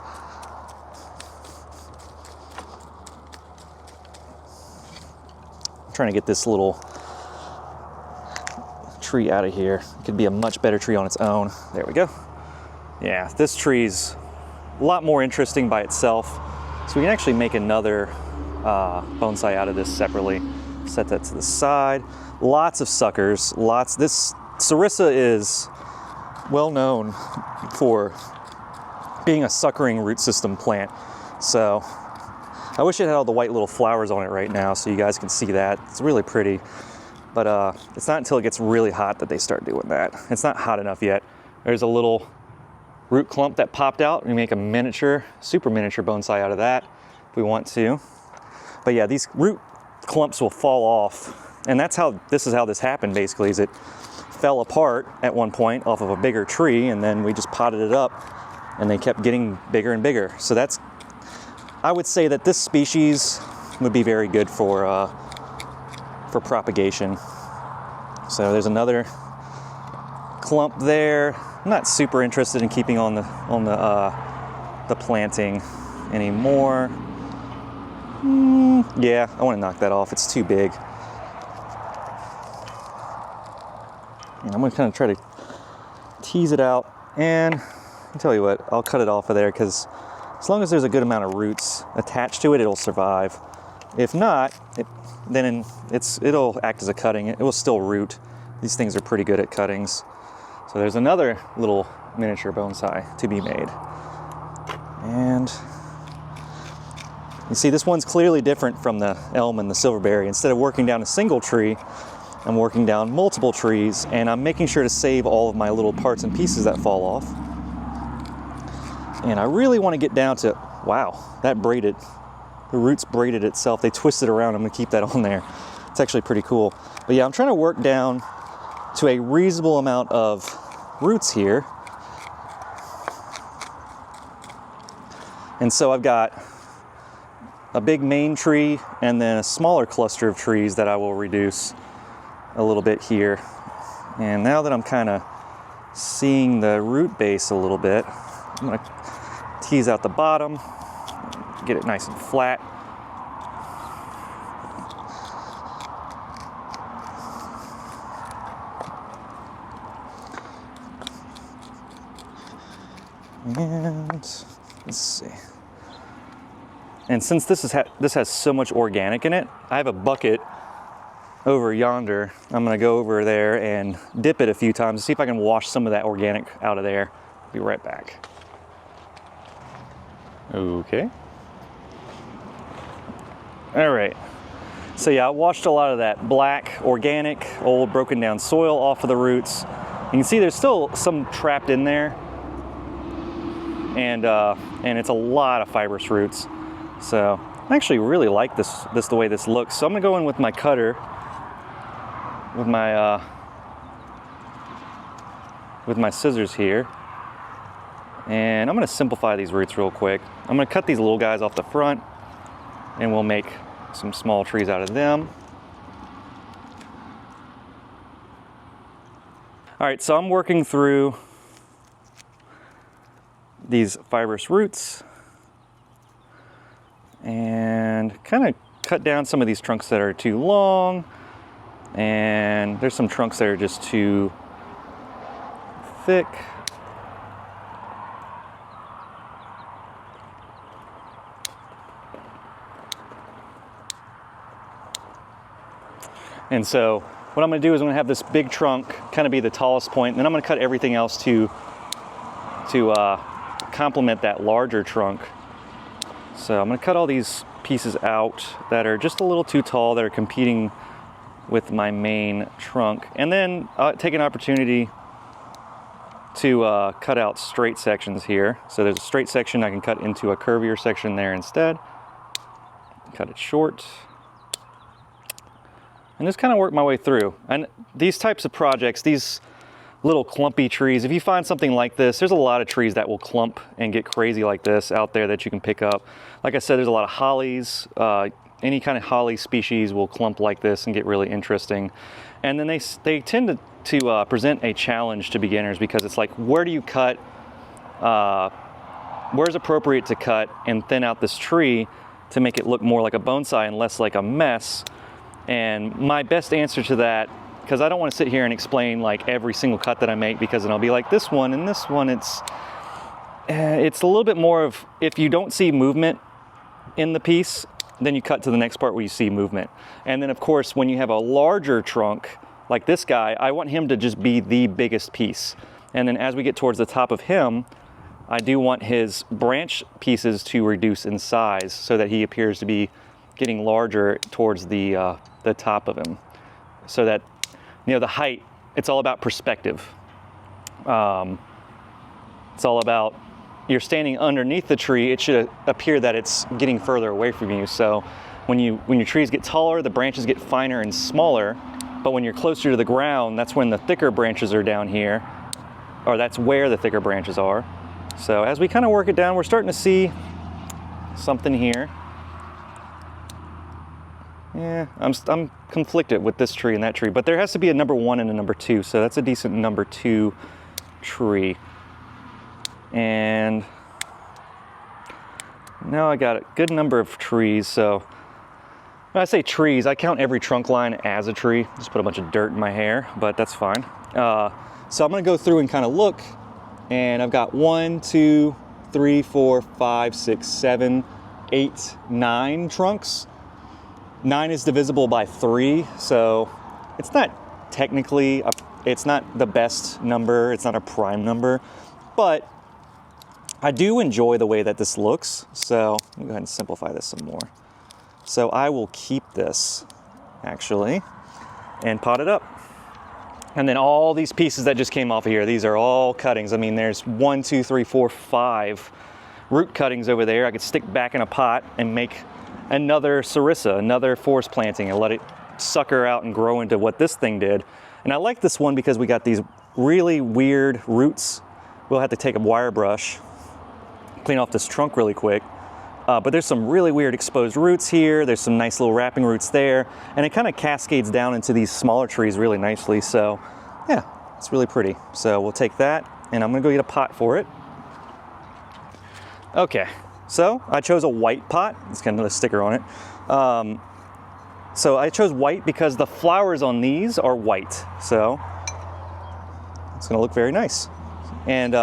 I'm trying to get this little tree out of here. It could be a much better tree on its own. There we go. Yeah, this tree's a lot more interesting by itself. So we can actually make another bonsai out of this separately. Set that to the side. Lots of suckers, this sarissa is well known for being a suckering root system plant. So I wish it had all the white little flowers on it right now so you guys can see that. It's really pretty. But it's not until it gets really hot that they start doing that. It's not hot enough yet. There's a little root clump that popped out. We make a miniature, super miniature bonsai out of that if we want to. But yeah, these root clumps will fall off. And this is how this happened basically, is it fell apart at one point off of a bigger tree, and then we just potted it up and they kept getting bigger and bigger. So I would say that this species would be very good for propagation. So there's another clump there. I'm not super interested in keeping on the planting anymore. Yeah, I want to knock that off. It's too big. And I'm going to kind of try to tease it out, and I'll tell you what, I'll cut it off of there, because as long as there's a good amount of roots attached to it, it'll survive. If not, then it'll act as a cutting. It will still root. These things are pretty good at cuttings. So there's another little miniature bonsai to be made. And you see, this one's clearly different from the elm and the silverberry. Instead of working down a single tree, I'm working down multiple trees, and I'm making sure to save all of my little parts and pieces that fall off. And I really want to get down to, wow, that braided. The roots braided itself. They twisted around. I'm gonna keep that on there. It's actually pretty cool. But yeah, I'm trying to work down to a reasonable amount of roots here. And so I've got a big main tree and then a smaller cluster of trees that I will reduce a little bit here. And now that I'm kind of seeing the root base a little bit, I'm going to tease out the bottom, get it nice and flat. And let's see. And since this has so much organic in it, I have a bucket over yonder. I'm gonna go over there and dip it a few times to see if I can wash some of that organic out of there. Be right back. Okay. All right. So yeah, I washed a lot of that black, organic, old broken down soil off of the roots. You can see there's still some trapped in there. And it's a lot of fibrous roots. So I actually really like this the way this looks. So I'm gonna go in with my cutter, with my scissors here, and I'm gonna simplify these roots real quick. I'm gonna cut these little guys off the front, and we'll make some small trees out of them. All right, so I'm working through these fibrous roots and kind of cut down some of these trunks that are too long, and there's some trunks that are just too thick. And so what I'm going to do is I'm going to have this big trunk kind of be the tallest point, and then I'm going to cut everything else to complement that larger trunk. So I'm going to cut all these pieces out that are just a little too tall, that are competing with my main trunk. And then take an opportunity to cut out straight sections here. So there's a straight section I can cut into a curvier section there instead. Cut it short. And just kind of work my way through. And these types of projects, these little clumpy trees, if you find something like this, there's a lot of trees that will clump and get crazy like this out there that you can pick up. Like I said, there's a lot of hollies. Any kind of holly species will clump like this and get really interesting. And then they tend to present a challenge to beginners, because it's like, where do you cut, where's appropriate to cut and thin out this tree to make it look more like a bonsai and less like a mess. And my best answer to that, because I don't want to sit here and explain like every single cut that I make, because then I'll be like, this one and this one, it's a little bit more of, if you don't see movement in the piece, then you cut to the next part where you see movement. And then of course, when you have a larger trunk like this guy, I want him to just be the biggest piece. And then as we get towards the top of him, I do want his branch pieces to reduce in size so that he appears to be getting larger towards the top of him. So that, you know, the height, it's all about perspective. It's all about, you're standing underneath the tree, it should appear that it's getting further away from you. So when your trees get taller, the branches get finer and smaller, but when you're closer to the ground, that's when the thicker branches are down here, or that's where the thicker branches are. So as we kind of work it down, we're starting to see something here. Yeah, I'm conflicted with this tree and that tree, but there has to be a number 1 and a number 2, so that's a decent number 2 tree. And now I got a good number of trees. So when I say trees, I count every trunk line as a tree. Just put a bunch of dirt in my hair, but that's fine. So I'm gonna go through and kind of look, and I've got 1, 2, 3, 4, 5, 6, 7, 8, 9 trunks. 9 is divisible by 3, so it's not technically, it's not the best number, it's not a prime number, but I do enjoy the way that this looks. So let me go ahead and simplify this some more. So I will keep this, actually, and pot it up. And then all these pieces that just came off of here, these are all cuttings. I mean, there's 1, 2, 3, 4, 5 root cuttings over there. I could stick back in a pot and make another sarissa, another forest planting, and let it sucker out and grow into what this thing did. And I like this one because we got these really weird roots. We'll have to take a wire brush, clean off this trunk really quick. But there's some really weird exposed roots here. There's some nice little wrapping roots there. And it kind of cascades down into these smaller trees really nicely. So yeah, it's really pretty. So we'll take that and I'm gonna go get a pot for it. Okay, so I chose a white pot. It's got another sticker on it. So I chose white because the flowers on these are white. So it's gonna look very nice. And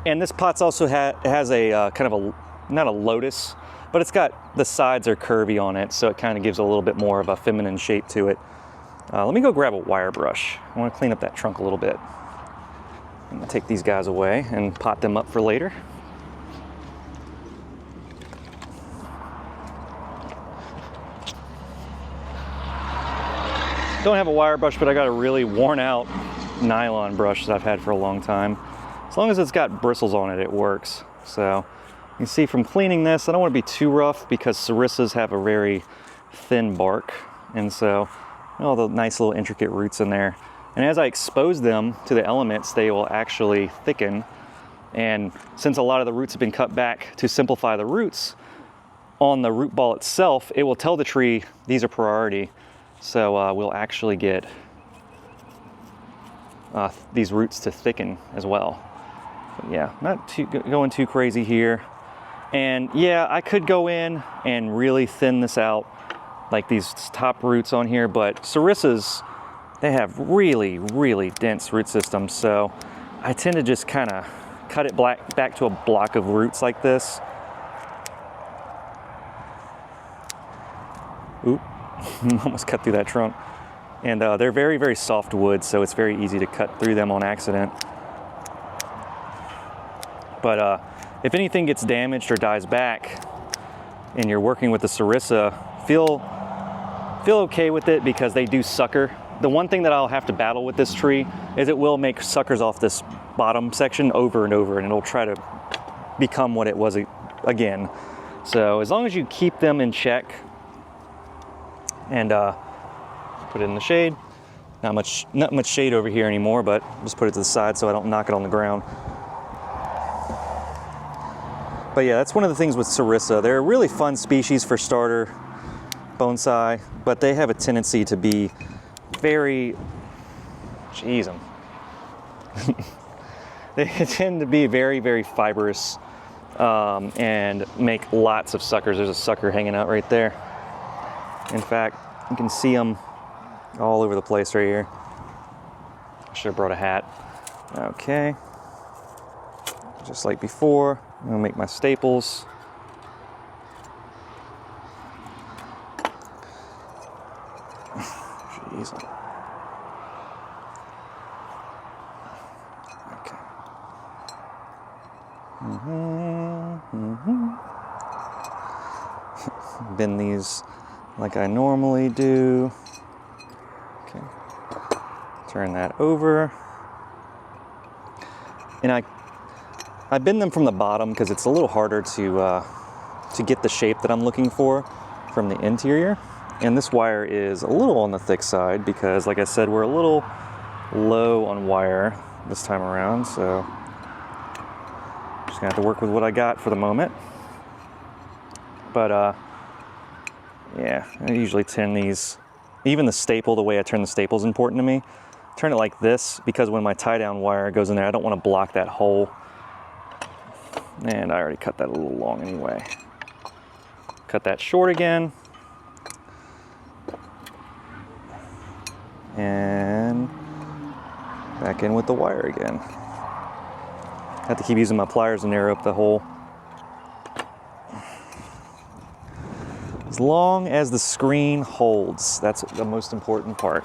this pot's also has a kind of a, not a lotus, but it's got, the sides are curvy on it. So it kind of gives a little bit more of a feminine shape to it. Let me go grab a wire brush. I wanna clean up that trunk a little bit. I'm gonna take these guys away and pot them up for later. Don't have a wire brush, but I got a really worn out nylon brush that I've had for a long time. As long as it's got bristles on it, it works. So you can see from cleaning this, I don't want to be too rough because sarissas have a very thin bark. And so all the nice little intricate roots in there. And as I expose them to the elements, they will actually thicken. And since a lot of the roots have been cut back to simplify the roots, on the root ball itself, it will tell the tree these are priority. So we'll actually get these roots to thicken as well. But yeah, not going too crazy here. And yeah, I could go in and really thin this out, like these top roots on here, but sarissas, they have really, really dense root systems. So I tend to just kind of cut it back to a block of roots like this. Oop. Almost cut through that trunk. And they're very, very soft wood, so it's very easy to cut through them on accident. But if anything gets damaged or dies back and you're working with the sarissa, feel okay with it because they do sucker. The one thing that I'll have to battle with this tree is it will make suckers off this bottom section over and over, and it'll try to become what it was again. So as long as you keep them in check, and put it in the shade. Not much shade over here anymore, but just put it to the side so I don't knock it on the ground. But yeah, that's one of the things with sarissa. They're a really fun species for starter bonsai, but they have a tendency to be very, they tend to be very, very fibrous and make lots of suckers. There's a sucker hanging out right there. In fact, you can see them all over the place right here. I should have brought a hat. Okay. Just like before, I'm gonna make my staples. Jeez. Okay. Bend these like I normally do. Okay. Turn that over. And I bend them from the bottom because it's a little harder to get the shape that I'm looking for from the interior. And this wire is a little on the thick side because, like I said, we're a little low on wire this time around. So just gonna have to work with what I got for the moment. But yeah, I usually tin these. Even the staple, the way I turn the staple is important to me. Turn it like this because when my tie down wire goes in there, I don't want to block that hole. And I already cut that a little long anyway. Cut that short again. And back in with the wire again. I have to keep using my pliers to narrow up the hole. As long as the screen holds, that's the most important part.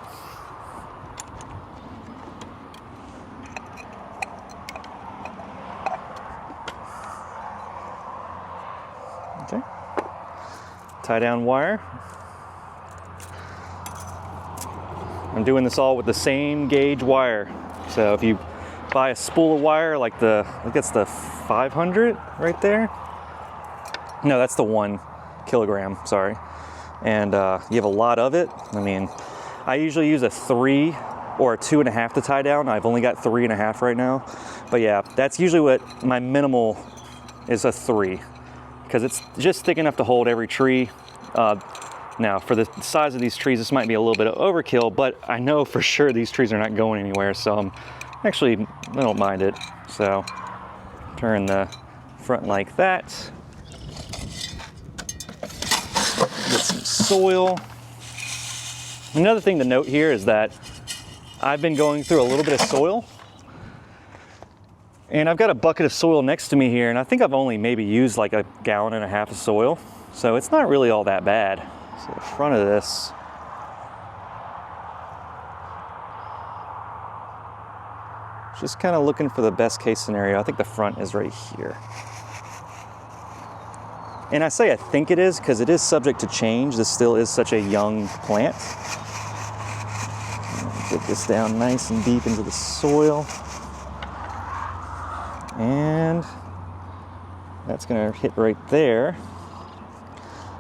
Okay. Tie down wire. I'm doing this all with the same gauge wire. So if you buy a spool of wire like I think that's the 500 right there. No, that's the 1 kilogram, sorry. And you have a lot of it. I mean, I usually use a 3 or a 2.5 to tie down. I've only got 3.5 right now. But yeah, that's usually what my minimal is, a 3. because it's just thick enough to hold every tree. Now, for the size of these trees, this might be a little bit of overkill, but I know for sure these trees are not going anywhere, so I don't mind it. So, turn the front like that. Get some soil. Another thing to note here is that I've been going through a little bit of soil, and I've got a bucket of soil next to me here, and I think I've only maybe used like 1.5 gallons of soil, so it's not really all that bad. So the front of this, just kind of looking for the best case scenario. I think the front is right here. And I say I think it is because it is subject to change. This still is such a young plant. Get this down nice and deep into the soil. And that's gonna hit right there.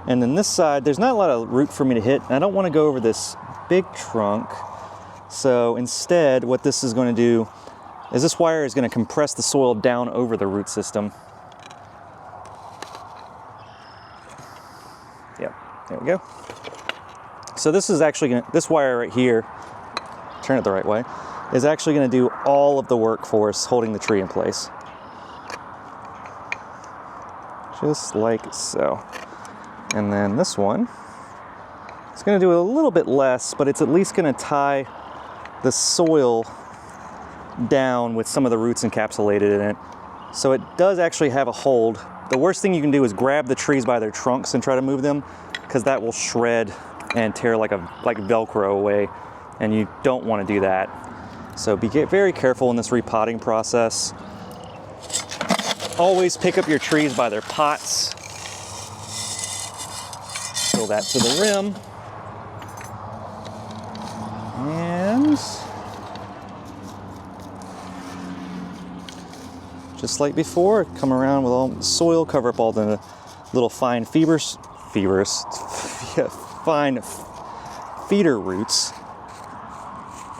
And then this side, there's not a lot of root for me to hit. I don't want to go over this big trunk. So instead, what this is going to do is this wire is going to compress the soil down over the root system. Yep, there we go. So this is actually this wire right here, turn it the right way, is actually going to do all of the work for us, holding the tree in place. Just like so. And then this one, it's going to do a little bit less, but it's at least going to tie the soil down with some of the roots encapsulated in it. So it does actually have a hold. The worst thing you can do is grab the trees by their trunks and try to move them, because that will shred and tear like Velcro away, and you don't want to do that. So get very careful in this repotting process. Always pick up your trees by their pots. Fill that to the rim. And just like before, come around with all the soil, cover up all the little fine fine feeder roots,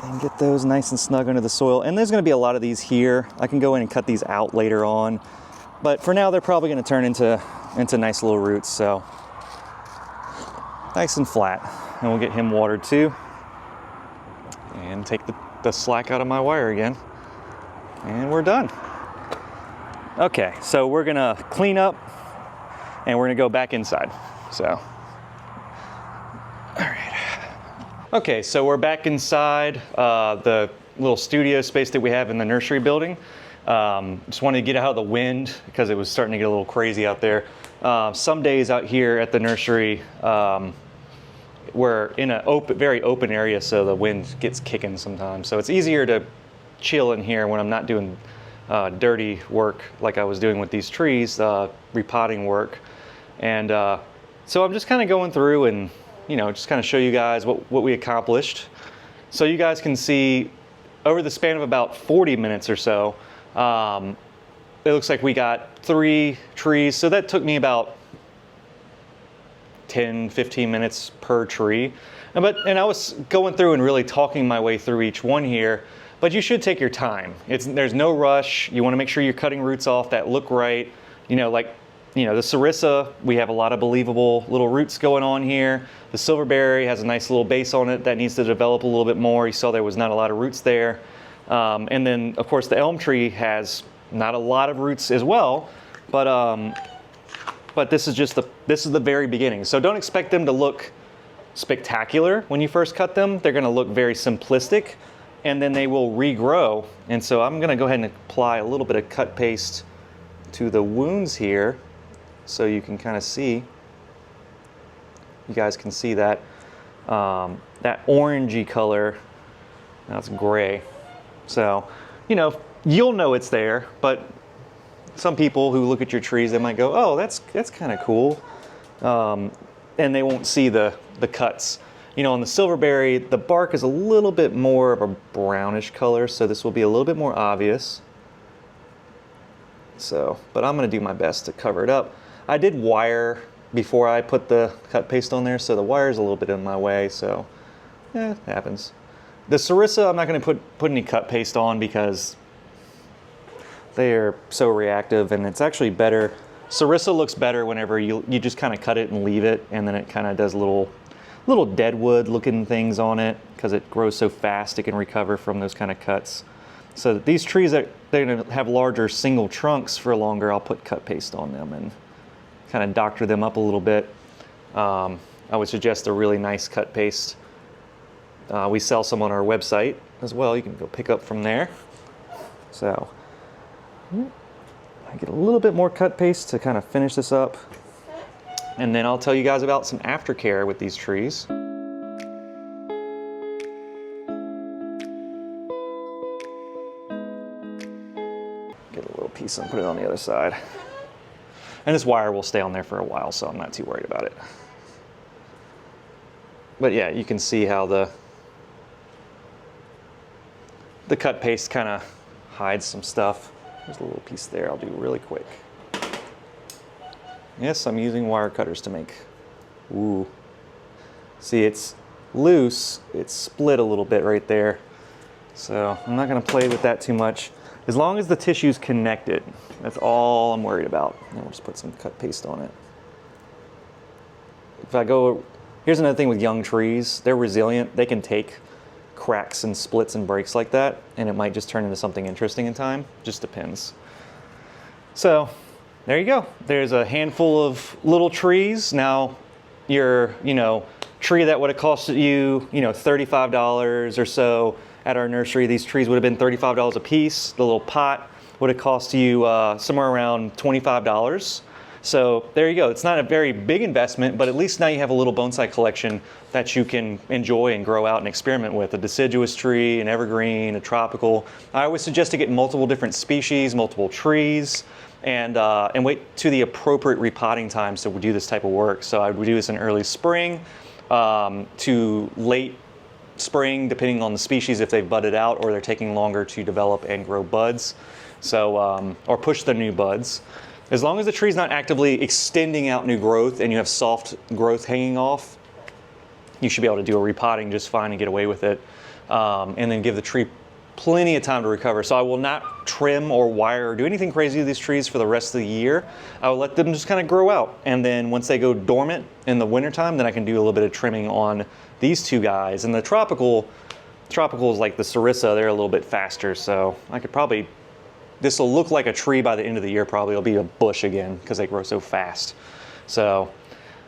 and get those nice and snug under the soil. And there's going to be a lot of these here. I can go in and cut these out later on, but for now they're probably going to turn into nice little roots. So nice and flat. And we'll get him watered too. And take the slack out of my wire again. And we're done. Okay, so we're gonna clean up and we're gonna go back inside. So, all right. Okay, so we're back inside the little studio space that we have in the nursery building. Just wanted to get out of the wind because it was starting to get a little crazy out there. Some days out here at the nursery, we're in a very open area, so the wind gets kicking sometimes. So it's easier to chill in here when I'm not doing dirty work like I was doing with these trees, repotting work. And so I'm just kind of going through and, just kind of show you guys what we accomplished. So you guys can see over the span of about 40 minutes or so, it looks like we got 3 trees. So that took me about 10-15 minutes per tree. And I was going through and really talking my way through each one here, but you should take your time. There's no rush. You want to make sure you're cutting roots off that look right. The Sarissa, we have a lot of believable little roots going on here. The Silverberry has a nice little base on it that needs to develop a little bit more. You saw there was not a lot of roots there. And then of course the elm tree has not a lot of roots as well, but this is the very beginning. So don't expect them to look spectacular when you first cut them. They're going to look very simplistic, and then they will regrow. And so I'm going to go ahead and apply a little bit of cut paste to the wounds here, so you can kind of see. You guys can see that that orangey color. Now it's gray. So you'll know it's there, but some people who look at your trees, they might go, oh, that's kind of cool. And they won't see the cuts. On the Silverberry, the bark is a little bit more of a brownish color, so this will be a little bit more obvious. So, but I'm gonna do my best to cover it up. I did wire before I put the cut paste on there, so the wire is a little bit in my way, so it happens. The Sarissa, I'm not gonna put any cut paste on because they are so reactive, and it's actually better Sarissa looks better whenever you just kind of cut it and leave it, and then it kind of does little deadwood looking things on it because it grows so fast it can recover from those kind of cuts. So that these trees that they're going to have larger single trunks for longer, I'll put cut paste on them and kind of doctor them up a little bit. I would suggest a really nice cut paste. We sell some on our website as well. You can go pick up from there. So I get a little bit more cut paste to kind of finish this up. And then I'll tell you guys about some aftercare with these trees. Get a little piece and put it on the other side. And this wire will stay on there for a while, so I'm not too worried about it. But yeah, you can see how the cut paste kind of hides some stuff. There's a little piece there I'll do really quick. Yes, I'm using wire cutters to make. Ooh. See, it's loose. It's split a little bit right there. So I'm not going to play with that too much. As long as the tissue's connected, that's all I'm worried about. And we'll just put some cut paste on it. If I go, here's another thing with young trees. They're resilient. They can take cracks and splits and breaks like that, and it might just turn into something interesting in time. Just depends. So there you go. There's a handful of little trees. Now your, tree that would have costed you, $35 or so at our nursery, these trees would have been $35 a piece. The little pot would have cost you somewhere around $25. So there you go. It's not a very big investment, but at least now you have a little bonsai collection that you can enjoy and grow out and experiment with. A deciduous tree, an evergreen, a tropical. I always suggest to get multiple different species, multiple trees, and wait to the appropriate repotting times to do this type of work. So I would do this in early spring to late spring, depending on the species, if they've budded out or they're taking longer to develop and grow buds. So, or push the new buds. As long as the tree's not actively extending out new growth and you have soft growth hanging off, you should be able to do a repotting just fine and get away with it. And then give the tree plenty of time to recover. So I will not trim or wire or do anything crazy to these trees for the rest of the year. I will let them just kind of grow out. And then once they go dormant in the wintertime, then I can do a little bit of trimming on these two guys. And the tropical is like the Sarissa, they're a little bit faster. So I could probably, this will look like a tree by the end of the year. Probably it'll be a bush again because they grow so fast. So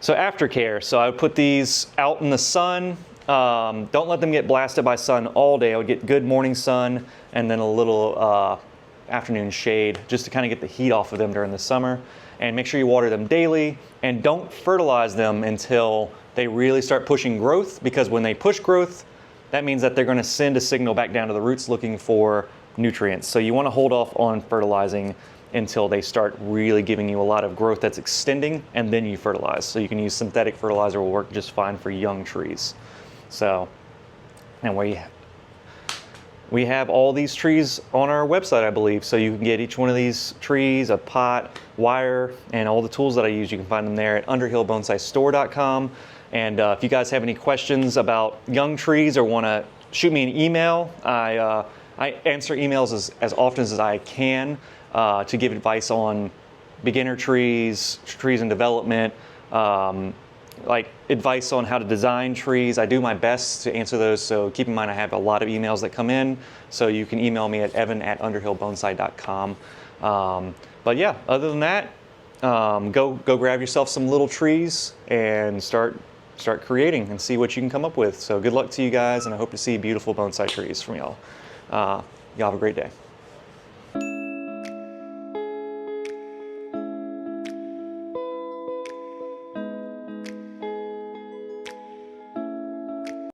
aftercare. So I would put these out in the sun. Don't let them get blasted by sun all day. I would get good morning sun and then a little afternoon shade just to kind of get the heat off of them during the summer. And make sure you water them daily and don't fertilize them until they really start pushing growth, because when they push growth, that means that they're going to send a signal back down to the roots looking for nutrients. So you want to hold off on fertilizing until they start really giving you a lot of growth that's extending, and then you fertilize. So you can use synthetic fertilizer, will work just fine for young trees. So, and we have all these trees on our website, I believe. So you can get each one of these trees, a pot, wire, and all the tools that I use. You can find them there at underhillbonsaistore.com. And if you guys have any questions about young trees or want to shoot me an email, I answer emails as often as I can to give advice on beginner trees, trees in development, like advice on how to design trees. I do my best to answer those, so keep in mind I have a lot of emails that come in, so you can email me at evan@underhillbonsai.com. But yeah, other than that, go grab yourself some little trees and start creating and see what you can come up with. So good luck to you guys, and I hope to see beautiful bonsai trees from y'all. Y'all have a great day.